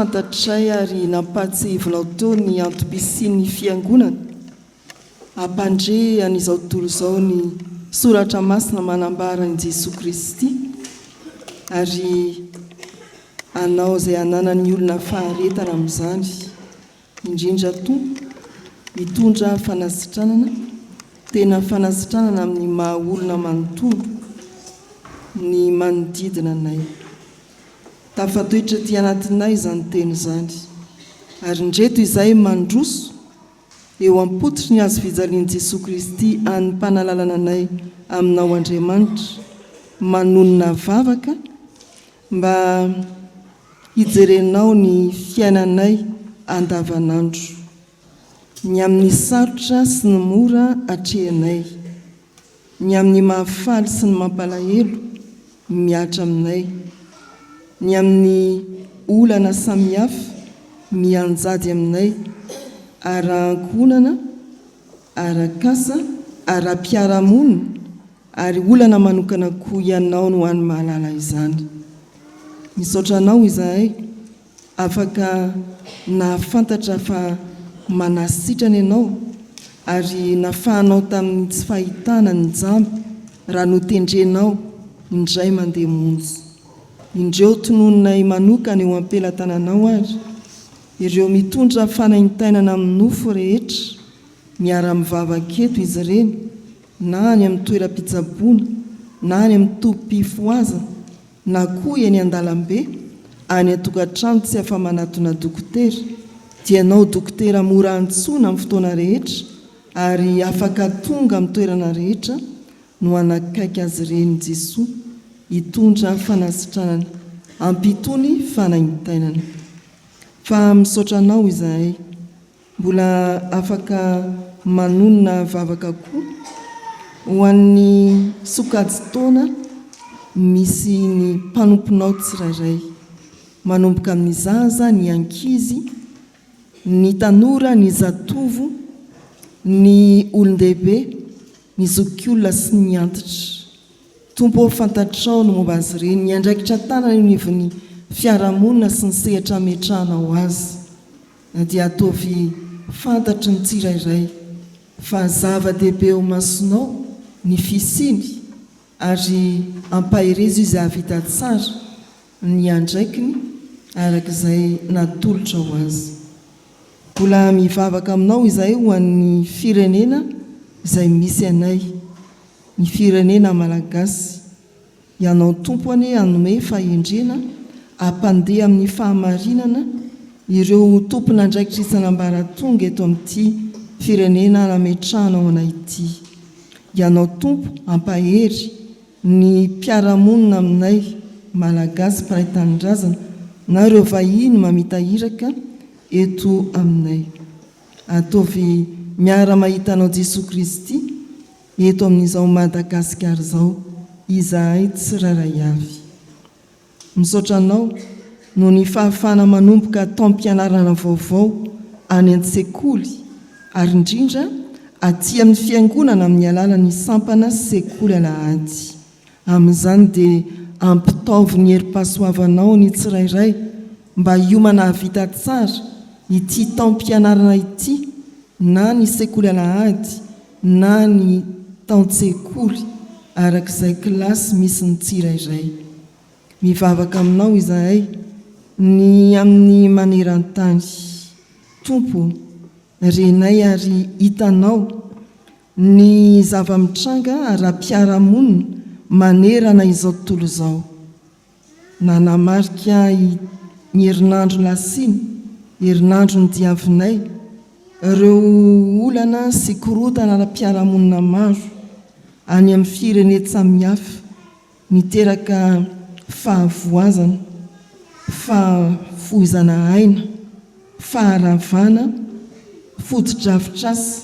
fantatray ary nampatsehivonao teo ny antopisiany fiangonana ampandre an'izao tontolo izao ny soratra masina manambara ny Jesosy Kristy ary anao izay ananany olona faharetana amin'izany indrindra tompo mitondra fanasitranana tena fanasitranana amin'ny maha olona manontolo ny manodidina anay tafatoetra ty anatinay izany teny izany ary ndreto izay mandroso eo ampototry ny azo fijalian'i Jesosy Kristy any mpanalalana anay aminao Andriamanitra manonona vavaka mba hijerenao ny fiainanay andavanandro ny amin'ny sarotra sy ny mora atrehanay ny amin'ny mahafaly sy ny mampalahelo miatra aminay ny amin'ny olana samihafa mianjady aminay ara-ankonana ara-kasa ara-piaramonina ary olana manokana koa ianao no any mahalala izany misaotra anao izahay afaka nahafantatra fa manasitrana ianao ary nafahanao tamin'ny tsy fahitana ny jamby raha notendrenao indray mandeha monjy indreo tonononay manokana eo ampelatananao ary ireo mitondra fanaintainana amin'ny nofo rehetra miara-mivavaketo izy ireny na any amin'ny toeram-pitsaboana na any amin'ny tompim-pifoazana na koa eny an-dalambe any atokantrano tsy afa-manatona dokotera dia ianao dokotera mora antsoina amin'ny fotoana rehetra ary afaka tonga amin'ny toerana rehetra no anakaiky azy ireny Jesosy hitondra fanasitranana ampitony fanaintainana fa misaotra anao izahay mbola afaka manonona vavaka koa ho an'ny sokajy taona misy ny mpanomponao tsirairay manomboka amin'ny zaza ny ankizy ny tanora ny zatovo ny olon-dehibe ny zokiolona sy ny antitra tompo fantatrao no momba azy ireny ny andraikitra tanana nivony fiaramonina sy ny sehatra metrahanao azy dia ataovy fantatry ny tsirairay fa zava-dehibe eo masonao ny fisiny ary ampahirezy izy avita tsara ny andraikiny arak'izay natolotra ho azy mbola mivavaka aminao izahay ho an'ny firenena izay misy anay ny firenena malagasy ianao tompoany anome fahendrena ampandeha amin'ny fahamarinana ireo tompona andraikitra isanambaratonga eto amin'ity firenena nametrahanao anay ity ianao tompo ampahery ny mpiaramonina aminay malagasy mpanay tanindrazana na ireo vahiny mamitahiraka eto aminay ataovy miara mahitanao Jesosy Kristy eto amin'izao Madagasikara izao izahay tsiraray avy misaotra anao no ny fahafana manomboka taom-pianarana vaovao any an-tsekoly ary indrindra aty amin'ny fiangonana amin'ny alalan'ny sampana sekoly alahady amin'izany dia ampitaovy ny herim-pahasoavanao ny tsirairay mba hiomana havita tsara ity taom-pianarana ity na ny sekoly alahady na ny taon-tsekoly arak'izay kilasy misy ny tsirairay mivavaka aminao izahay ny amin'ny maneran-tany tompo renay ary hitanao ny zava-mitranga ara-piaramonina manerana izao tontolo izao nanamarika ny herinandro lasiny herinandro ny diavinay ireo olana sy korotana ara-piaramonina maro any amin'ny firenena samihafa niteraka fahavoazana fahafoizana aina faharavana fotodrafitrasy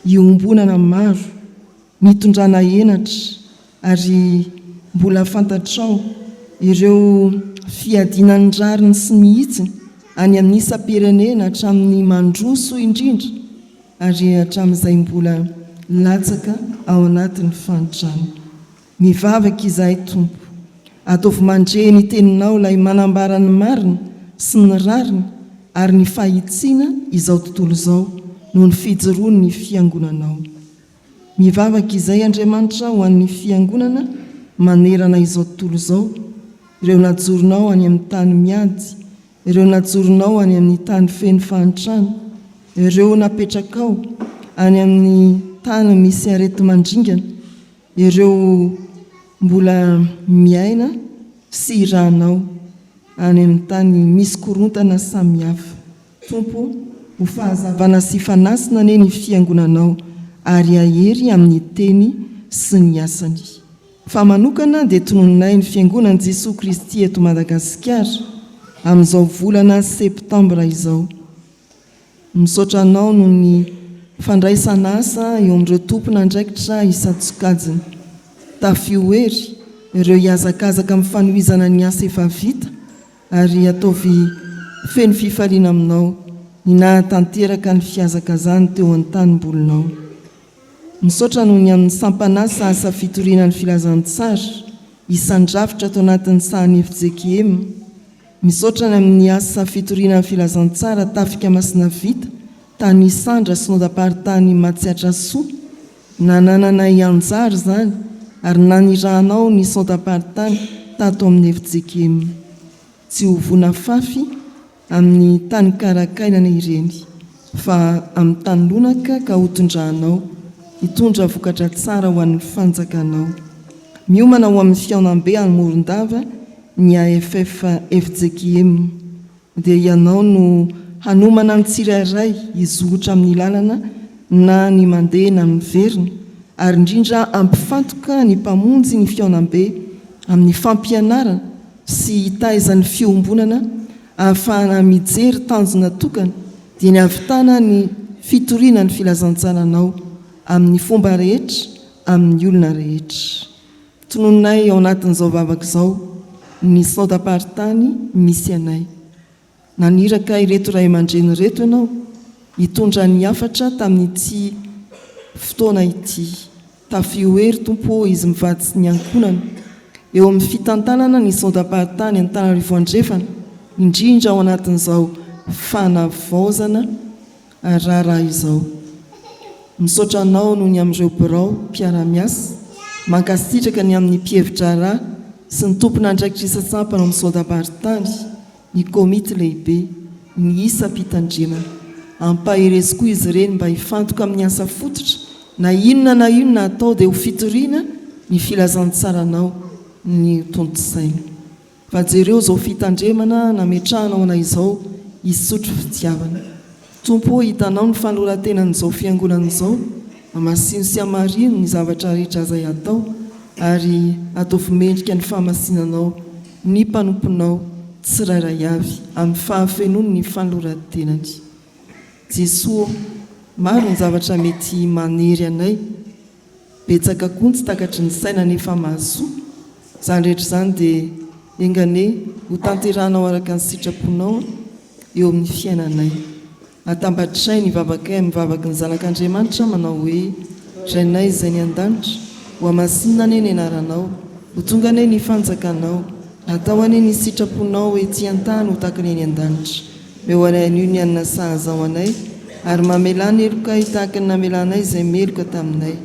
iombonana maro mitondrana henatra ary mbola fantatrao ireo fiadinany rariny sy mihitsiny any amin'ny isam-pirenena hatramin'ny mandroso indrindra ary hatramin'izay mbola latsaka ao anatin'ny fanotrana mivavaka izahay tompo ataovy mandre ny teninao ilay manambara ny marina sy ny rariny ary ny fahitsiana izao tontolo izao noho ny fijoroany ny fiangonanao. Mivavaka izay Andriamanitra ho an'ny fiangonana manerana izao tontolo izao, ireo najoronao any amin'ny tany miady, ireo najoronao any amin'ny tany feno fahantrana, ireo napetrakao any amin'ny tany misy arety mandringana, ireo mbola miaina sy iranao any amin'ny tany misy korontana samihafa. Tompo, ho fahazavana sy fanasina ane ny fiangonanao ary ahery amin'ny teny sy ny asany. Fa manokana dia tonononay ny fiangonan'i Jesosy Kristy eto Madagasikara amin'izao volana septambra izao. Misaotra anao noho ny fandraisana asa eo amin'ireo tompona andraikitra isan-tsokajiny. Tafiohery ireo hiazakazaka amin'ny fanohizana ny asa efa vita ary ataovy feno fifaliana aminao ny nahatanteraka ny fiazakazany teo an-tanimbolinao. Misaotra noho ny amin'ny sampanasa asa fitoriana ny filazantsara isan-drafitra tao anatin'ny sahany FJKM. Misaotra ny amin'ny asa fitoriana ny filazantsara tafika masina vita tany Isandra sy nodam-paritany Matsiatra Soa, nananana ianjary zany ary nanirahanao ny nodam-paritany tato amin'ny FJKM. Tsy ho vona fafy amin'ny tany karakainana ireny, fa amin'ny tany lonaka ka hotondrahanao, hitondra vokatra tsara ho an'ny fanjakanao. Miomana ho amin'ny fiaonam-be any Morondava ny AFF FJKM, dia ianao no hanomana ny tsirairay izotra amin'ny lalana na ny mandeha na ny miverina, ary indrindra ampifantoka ny mpamonjy ny fiaonam-be amin'ny fampianarana sy hitaizan'ny fiombonana, ahafahana mijery tanjona tokana dia ny havitana ny fitoriana ny filazantsaranao amin'ny fomba rehetra, amin'ny olona rehetra. Tonononay ao anatin'izao vavaka izao ny nodam-paritany misy anay. Naniraka ireto ray aman-dreny reto ianao hitondra ny hafatra tamin'ity fotoana ity. Tafiohery Tompo izy mivady sy ny ankonana eo amin'ny fitantanana ny nodam-paritany Antananarivo andrefana, indrindra ao anatin'izao fanavaozana raharaha izao. Misaotra anao noho ny amin'ireo birao mpiara-miasa, mankasitraka ny amin'ny mpihevitra raha sy ny tompona andraikitra isan-tsampana amin'ny nodam-paritany, ny komity lehibe, ny isam-pitandremana. Ampaherezy koa izy ireny mba hifantoka amin'ny asa fototra na inona atao dia ho fitoriana ny filazantsaranao ny tontosaina. Fa jereo izao fitandremana nametrahanao na izao hisotro fitiavana. Tompo, hitanao ny fanorantenan'izao fiangonan'izao, mamasino sy amarino ny zavatra rehetra izay atao ary ataovy mendrika ny fahamasinanao ny mpanomponao tsirairay avy amin'ny fahafenony ny fanorantenany. Jesosy, maro ny zavatra mety manery anay, betsaka koa tsy takatry ny saina nefa mahasoa. Izany rehetra izany dia engane ho tanterahanao araka ny sitraponao eo amin'ny fiainanay. Atambatray ny vavakay mivavaka ny zanak'Andriamanitra manao hoe: Rainay izay ny an-danitra, ho amasinina ane ny anaranao, ho tonga ane ny fanjakanao, atao ane ny sitraponao ety an-tany ho tahaka ny an-danitra. Meo anay an'io ny anina sahazao anay, ary mamelana eloka hitahaka ny namelanay izay meloka taminay.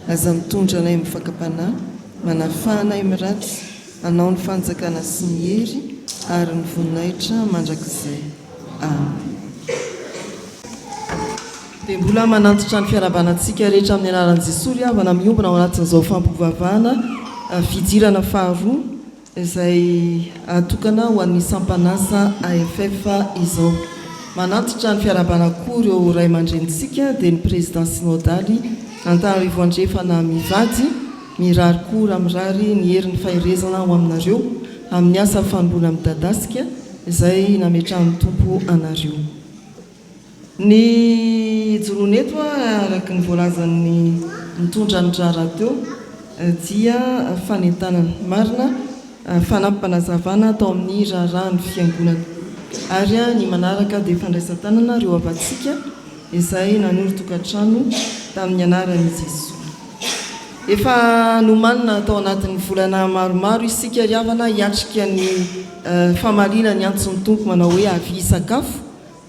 Aza mitondra anay mifakapanahy, manafahanay miratsy, anao ny fanjakana sy ny hery ary ny voninahitra mandrakizay. Amen. Dia mbola manantitra ny fiarabanantsika rehetra amin'ny anaran'i Jesosy avana miombona ao anatin'izao fampovavahana fidirana faharoa izay atokana ho an'ny sampanasa AFF izao. Manantitra ny fiarabanako ireo ray aman-drenitsika dia ny président synodaly Antananarivo andrefana mivady, mirary koa ramirary ny herin'ny fahirezana ho aminareo amin'ny asa fanomboana midadasika izay nametrahan'ny Tompo anareo. Ny joroneto araka ny voalazan'ny mitondra ny drara teo dia fanentanana marina fanampanazavana atao amin'ny raharahany fiangonana ary ny manaraka dia fandraisan-tanana ireo avatsika izay nanolo tokantrano tamin'ny anaran'i Jesosy. efa nomanina atao anatin'ny volana maromaro isika riavana hiatrika ny famalina ny antsony tompo manao hoe avy sakafo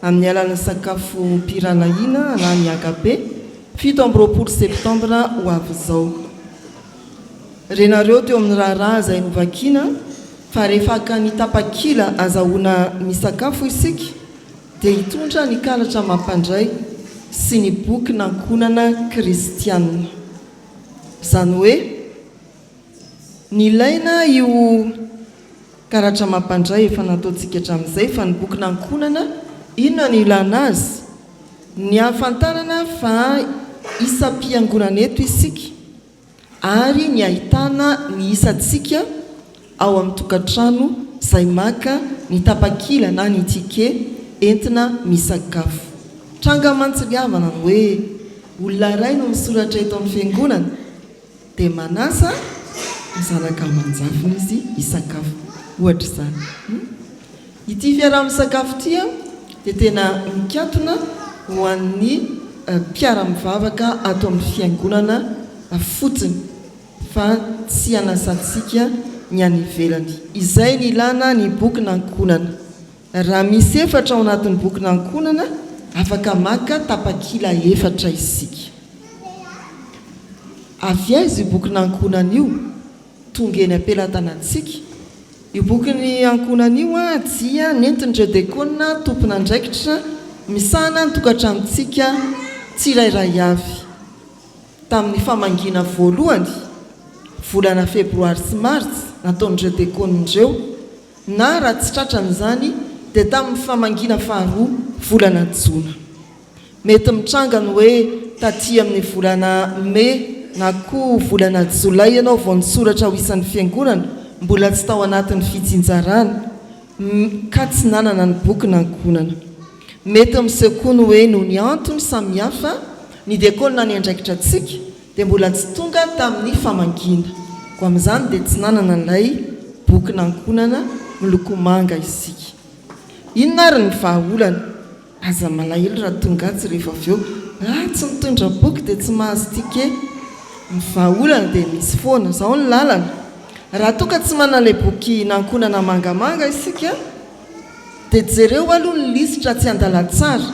amin'ny alan'ny sakafo mpiralaina na ny agabe 7 septembre ho avy izao. Renareo teo amin'ny raharaha izay novakina fa rehefa ka ny tapakila azahoana ny sakafo isika dia hitondra ny kalatra mampandray sy ny boky nankonana kristianina. Izany hoe ny ilaina io karatra mampandray efa nataontsika hatramin'izay fa ny boky nankonana inona ny ilana azy? Ny hafantarana fa isam-piangonana eto isika ary ny ahitana ny isantsika ao amin'ny tokantrano izay maka ny tapakila na ny tike entina misakafo. Tranga mantsiliavana ny hoe olona iray no misoratra eto amin'ny fiangonana dia manasa ny zanaka manjafina izy hisakafo ohatra izany. Ity fiaraha-misakafo tia dia tena mikatona ho an'ny mpiara-mivavaka ato amin'ny fiangonana fotsiny fa tsy hanasantsika ny any ivelany. Izay ny ilana ny boky nankonana. Raha misy 4 ao anatin'ny boky nankonana afaka maka tapakila 4 isika. Avy aiza io boky nankonana io? Tonga eny ampelatanantsika. Io boky ny ankonana io dia nentin'ireo diakona tompona andraikitra misahana ny tokantranontsika tsirairay avy. Tamin'ny famangina voalohany volana febroary sy marsy nataon'ireo diakonindreo na raha tsy tratran'izany dia tamin'ny famangina faharoa volana jona. Mety mitranga ny hoe taty amin'ny volana mai na koa volana jolay ianao vao nisoratra ho isan'ny fiangonana mbola tsy tao anatin'ny fitsinjarana ka tsy nanana ny boky nankonana. Mety miseho koa ny hoe noho ny antony samihafa ny diakona ny andraikitra antsika dia mbola tsy tonga tamin'ny famangina. Ko amin'izany dia tsy nanana ilay boky nankonana miloko manga isika. Inona ary ny vahaolana? Aza malahelo raha tonga tsy rehefa avy eo tsy mitondra boky dia tsy mahazo tike. Ny vahaolana dia misy foana izao ny lalana. Raha toka tsy manana ilay boky nankonana mangamanga isika dia jereo aloha ny lisitra tsy andalatsara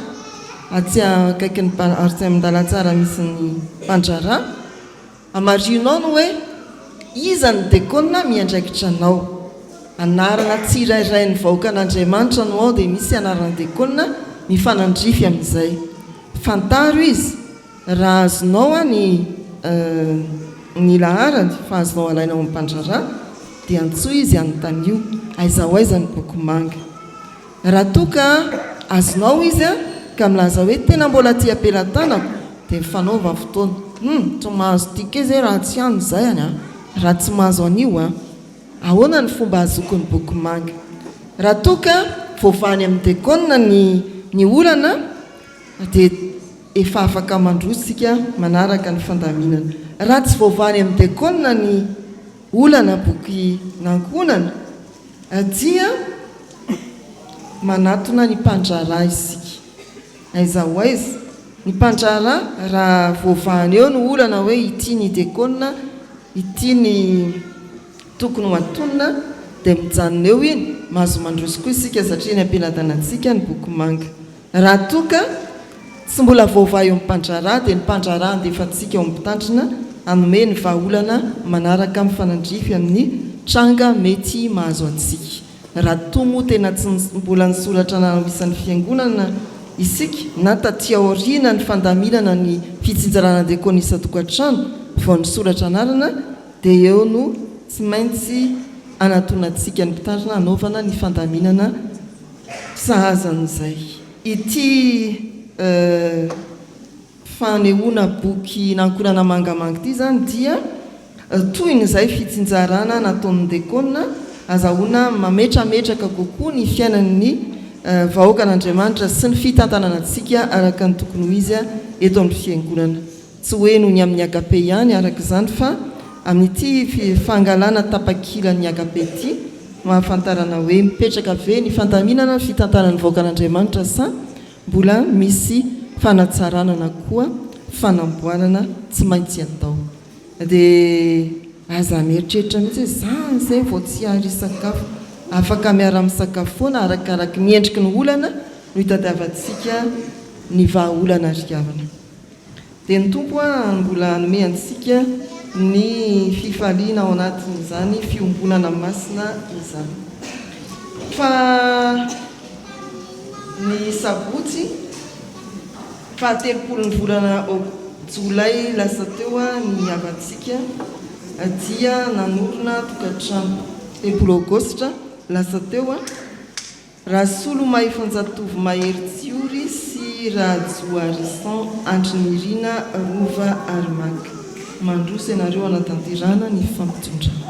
aty akaiky ny aty amin'ny dalatsara misy ny mpandrara amarinao no hoe iza ny diakona miandraikitra anao. Anarana tsirairay ny vahoaka an'Andriamanitra no ao dia misy anarana diakona mifanandrify amin'izay. Fantaro izy raha azonao ny laharany fa azonao alaina ao amin'ny mpandrara dia antsoa izy anontanio aiza ho aiza ny boky manga. Raha toka azonao izy ka milaza hoe tena mbola ty ampelantanako dia mifanaova fotoana. Tsy mahazo tike zay raha tsy hany izay any raha tsy mahazo anio ahoana ny fomba azoko ny boky manga. Raha toka voavany amin'ny diakona ny olana dia efa afaka mandrosika manaraka ny fandaminana. Raha tsy voavany amin'ny diakona ny olana boky nankonana dia manatona ny mpandrara isika. Aiza ho aiza ny mpandrara raha voavany eo ny olana hoe ity ny diakona ity ny tokony ho antonina dia mijanona eo iny mahazo mandroso koa isika satria ny ampelantanantsika ny boky manga. Raha toka tsy mbola voavay eo amin'ny mpandrara dia ny mpandrara andefantsika eo amin'ny hanome ny vahaolana manaraka mifanandrify amin'ny tranga mety mahazo antsika. Raha tomo tena tsy mbola nisoratra na isan'ny fiangonana isika na taty aoriana ny fandaminana ny fitsinjarana diakona isan-tokantrano vao nisoratra anarana dia eo no tsy maintsy anatonantsika ny mpitandrina hanaovana ny fandaminana sahazan'izay. Ity fanehoana boky nankonana mangamanga ity zany dia toy nyizay fitsinjarana nataon'ny diakona azahoana mametrametraka kokoa ny fiainan'ny vahoaka an'Andriamanitra sy ny fitantananantsika araka ny tokony ho izy eto amin'ny fiangonana. Tsy hoe noho ny amin'ny agape ihany araka izany fa amin'ity fangalana tapakila ny agape ity mahafantarana hoe mipetraka ve ny fandaminana ny fitantanan'ny vahoaka an'Andriamanitra sa mbola misy fanatsarana na koa fanamboarana tsy maintsy atao. dia aza mieritreritra mihitsy hoe zany zay vao tsy ary sakafo afaka miara misakafoana arakaraky miendriky ny olana no hitadiavantsika ny vahaolana riavana dia ny tompo a mbola hanome antsika ny fifaliana ao anatin'izany fiombonana masina izany fa ny sabotsy faha-telopolo ny volana jolay lasa teo a ny avantsika dia nanorona tokantrano telopolo aogositra lasa teo a rasolo mahifanjatovy mahery tsiory sy rajoarisan andrinirina rova arimaka mandroso ianareo anatanterana ny fampitondrana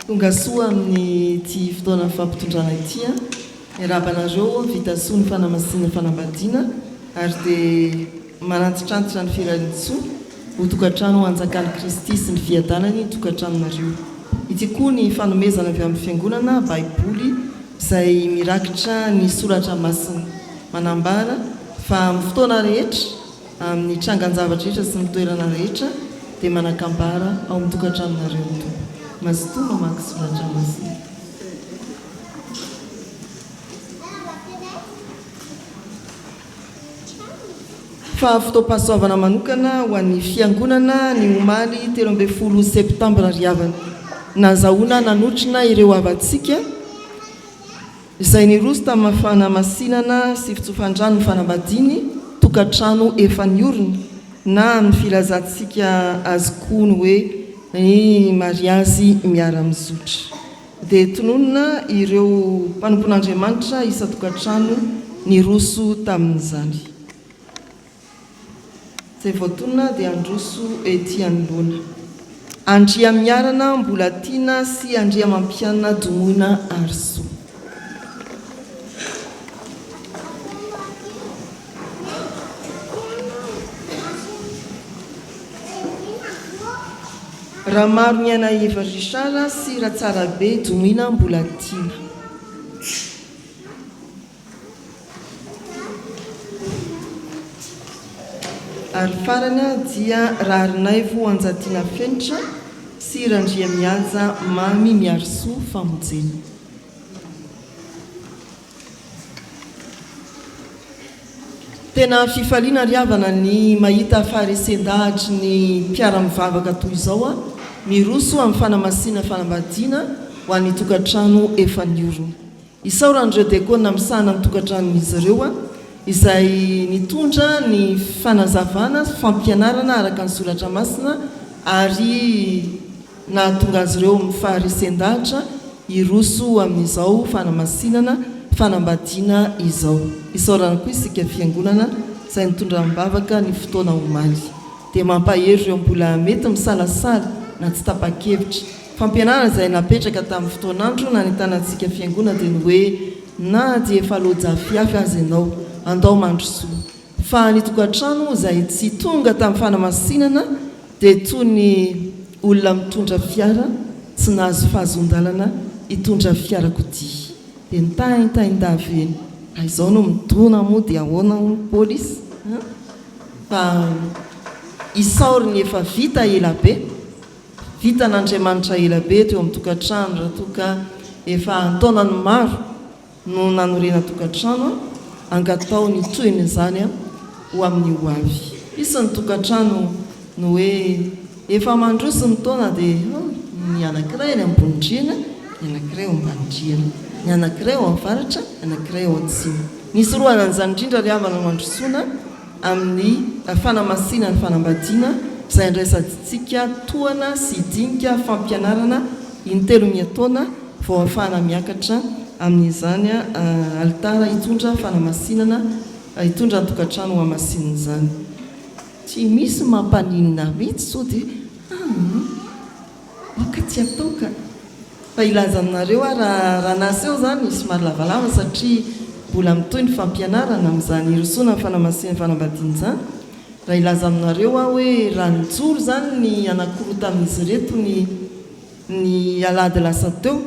tonga soa amin'ny ty fotoana fampitondrana itya irabanareo vitasoa ny fanamasinana fanambadiana ary dia manantitrantitra ny firalitsoa ho tokantrano anjakany kristy sy ny fiadanany tokantranonareo ity koa ny fanomezana avy amin'ny fiangonana baiboly izay mirakitra ny soratra masina manambara fa amin'ny fotoana rehetra amin'ny trangan-javatra rehetra sy ny toerana rehetra dia manakambara ao amin'ny tokantranonareo to mazotoa mamaky soratra masina fa fotoam-pahasoavana manokana ho an'ny fiangonana ny omaly 13 septambra riavana nazahoana nanotrina ireo avantsika izay niroso tamin'ny fanamasinana sy fitsofandrano ny fanambadiny tokantrano efa niorina na ny filazantsika azy koa ny hoe ny mariazy miara-mizotra dia tononona ireo mpanompon'Andriamanitra isa tokantrano niroso tamin'izany izay voatonona dia androso ety anoloana andria miarana mbola tiana sy andria mampianana domoina arso raha maro ny ana Eva Richard sy raha tsara be domoina mbola tiana ary farany dia raharinaivo anjatiana fenitra sy randria miaja mamy miarso famonjeny tena fifaliana riavana ny mahita faharesendahatra ny mpiara-mivavaka toy izao a miroso amin'ny fanamasinana fanambadiana ho an'ny tokantrano efa niorona isaoran'ireo dekona misahana amin'ny tokantranon'izy ireo a izay nitondra ny fanazavana fampianarana araka ny soratra masina ary nahatonga azy ireo mifaharesendahatra iroso amin'izao fanamasinana fanambadiana izao isaorana koa isika fiangonana izay nitondra mibavaka ny fotoana omaly dia mampahery ireo mbola mety misalasala na tsy tapa-kevitra fampianarana izay napetraka tamin'ny fotoanandro na nitanantsika fiangonana dia ny hoe na dia efa lojafiafy azy ianao andao mandrosoa fa nitokantrano izay tsy tonga tamin'ny fanamasinana dia toy ny olona mitondra fiara tsy nahazo fahazondalana hitondra fiarakodia dia nitaintaindaveny izao no mitona moa dia ahoana ny polisy fa isaory ny efa vita elabe vita n'Andriamanitra elabe teo amin'ny tokantrano raha toka efa antaonany maro no nanorena tokantrano angatao ny toeny izany ho amin'ny ho avy isy ny tokantrano no hoe efa mandroso ny taona dia ny anankiray ny ambonindriana ny anankiray ao ambanindriana ny anankiray ao avaratra ny anankiray ao atsimo nisy roana n'izany indrindra riavana no androsoana amin'ny fanamasinana ny fanambadiana izay ndraisantsika toana sy dinika fampianarana intelo miataona vao afahana miakatra amin'izany alitara hitondra fanamasinana hitondra ny tokantrano ho amasinina izany tsy misy mampaninina mihitsy so dia maka tsy ataoka fa ilazanareo raha naseo zany somary lavalava satria mbola mitoy ny fampianarana amin'izany irosoana ny fanamasinana fanambadiana izany raha ilaza aminareo hoe raha nijoro zany ny anakoroa tamin'izy reto ny alady lasa teo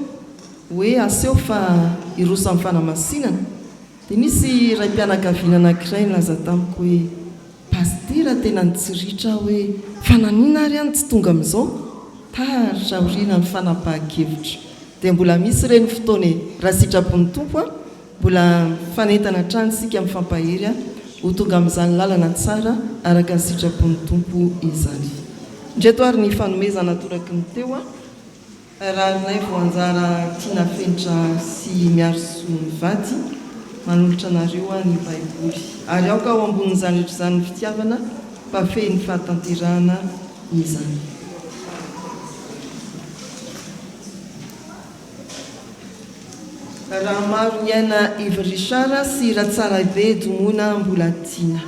hoe aseho fa irosa amin'ny fanamasinana dia nisy ray mpianakaviana anankiray nylaza tamiko hoe pastera tena nitsiritra hoe fananina ary any tsy tonga amin'izao taritra oriana ny fanapahan-kevitra dia mbola misy ireny fotoana raha sitrapony tompo a mbola fanentana trano sika amin'ny fampahery a ho tonga amin'izany lalana tsara araka ny sitrapony tompo izany. Ndreto ary ny fanomezana toraky ny teo a raha nay voanjara tiana fenitra sy miarso ny vady manolotra anareo a ny baiboly ary aoka ao ambonin'izany rehetra izany fitiavana mpafehy ny fahatanterahana izany. Raha maro ny aina Ive Richard sy Ratsara be domona mbola tiana.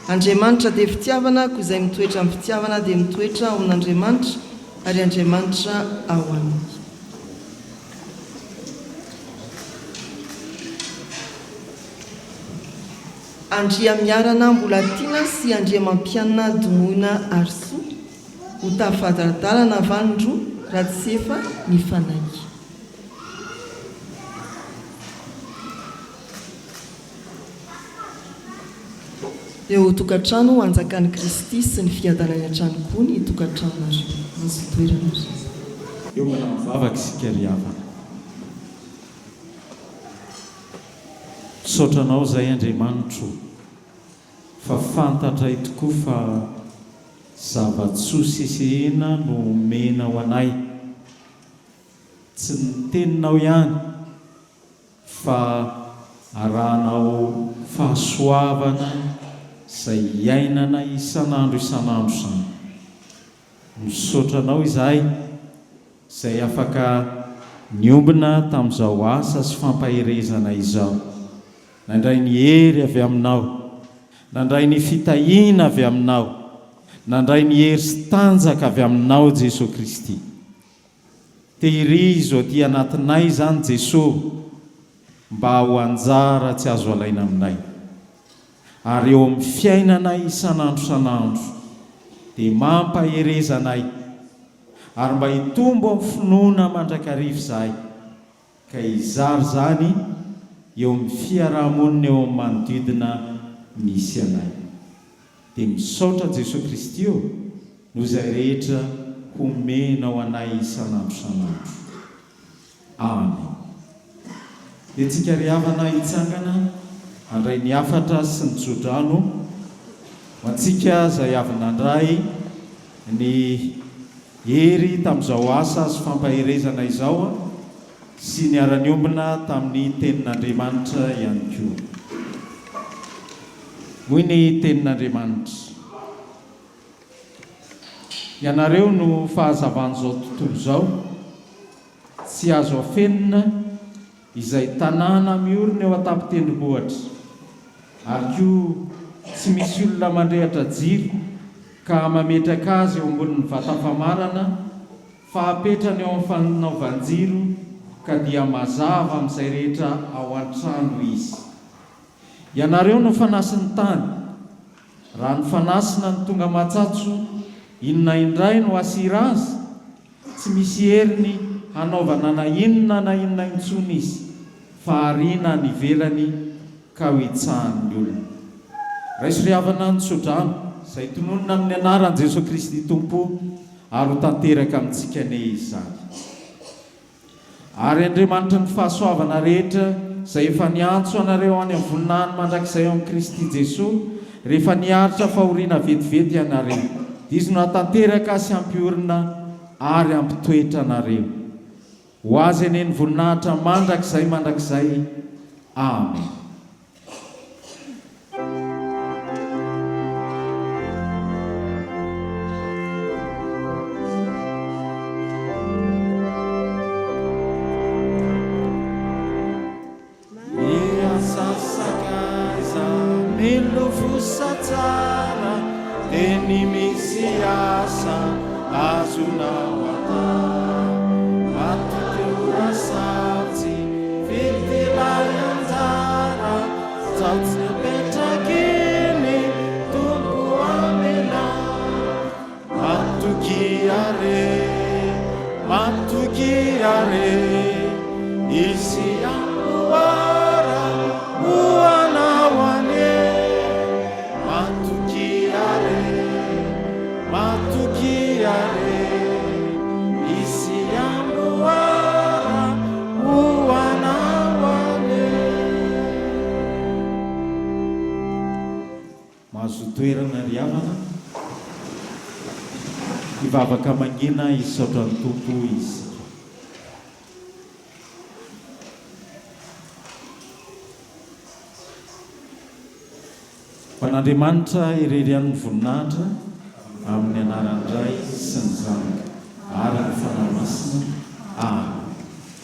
Andriamanitra dia fitiavana, koa izay mitoetra amin'ny fitiavana dia mitoetra ao amin'Andriamanitra ary Andriamanitra ao aminy. Andria miarana mbola tiana sy andria mampianana domona arso ho tafadaradalana vandro ratsefa ny fanahy. Eo ho tokantrano anjakan'i Kristy sy ny fiadanany an-trano koa ny tokantranonareo. Azo toerana eo mana mivavaka isika ry havana. Saotranao izay Andriamanitro fa fantatray tokoa fa zava-tsoa sesehena no mena ho anay, tsy ny teninao ihany fa arahanao fahasoavana izay iainana isan'andro izany. Misaotranao izahay izay afaka niombina tamin'izao asa sy fampaherezana izao. Nandray ny hery avy aminao, nandray ny fitahiana avy aminao, nandray ny hery sy tanjaka avy aminao Jesosy Kristy. Tehiry izao ty anatinay izany Jesosy mba ho anjara tsy azo alaina aminay. Ary eo amin'ny fiainanay isan'andro dia mampaherezanay ary mba hitombo amin'ny finoana mandrakariva izahay ka izary zany eo amin'ny fiarahamonina eo amin'ny manodidina misy anay. Dia misaotra Jesosy Kristy eo no izay rehetra homena ho anay isan'andro. Amen. Dia tsika ry havana hitsangana andray ny afatra sy ny jodrano ho antsika izay avy nandray ny hery tamin'izao asa sy fampaherezana izao sy ny ara-niombina tamin'ny tenin'Andriamanitra ihany koa. Hoy ny tenin'Andriamanitra: ianareo no fahazavan'izao tontolo izao tsy azo afenina izay tanàna miorina eo an-tampon-tendrombohitra, ary koa tsy misy olona mandrehatra jiro ka mametraka azy eo ambonin'ny vata-pamarana fa apetrany eo amin'ny fanaovan-jiro ka dia mazava amin'izay rehetra ao an-trano izy. Ianareo no fanasin'ny tany, raha ny fanasina ny tonga matsatso inona indray no asira azy, tsy misy heriny hanaovana na inona intsony izy fa ariana ny velany ka ho itsahany olona. Raiso ry havana ny sodrano izay tononona amin'ny anaran'i Jesosy Kristy Tompo ary ho tanteraka amintsika ne izany. Ary Andriamanitra ny fahasoavana rehetra izay efa niantso anareo any amin'ny voninahiny mandrakizay eo amin'ny Kristy Jesosy rehefa niaritra fahoriana vetivety ianareo, izy no hatanteraka sy hampiorina ary hampitoetra anareo. Ho azy eny ny voninahitra mandrakizay. Amen. toerana ry havana hivavaka mangina isaotra ny tompo izy. Pan'Andriamanitra irerian'ny voninahitra amin'ny anaran'ny Ray sy ny Zanaka ary ny fanahy masina. Amen.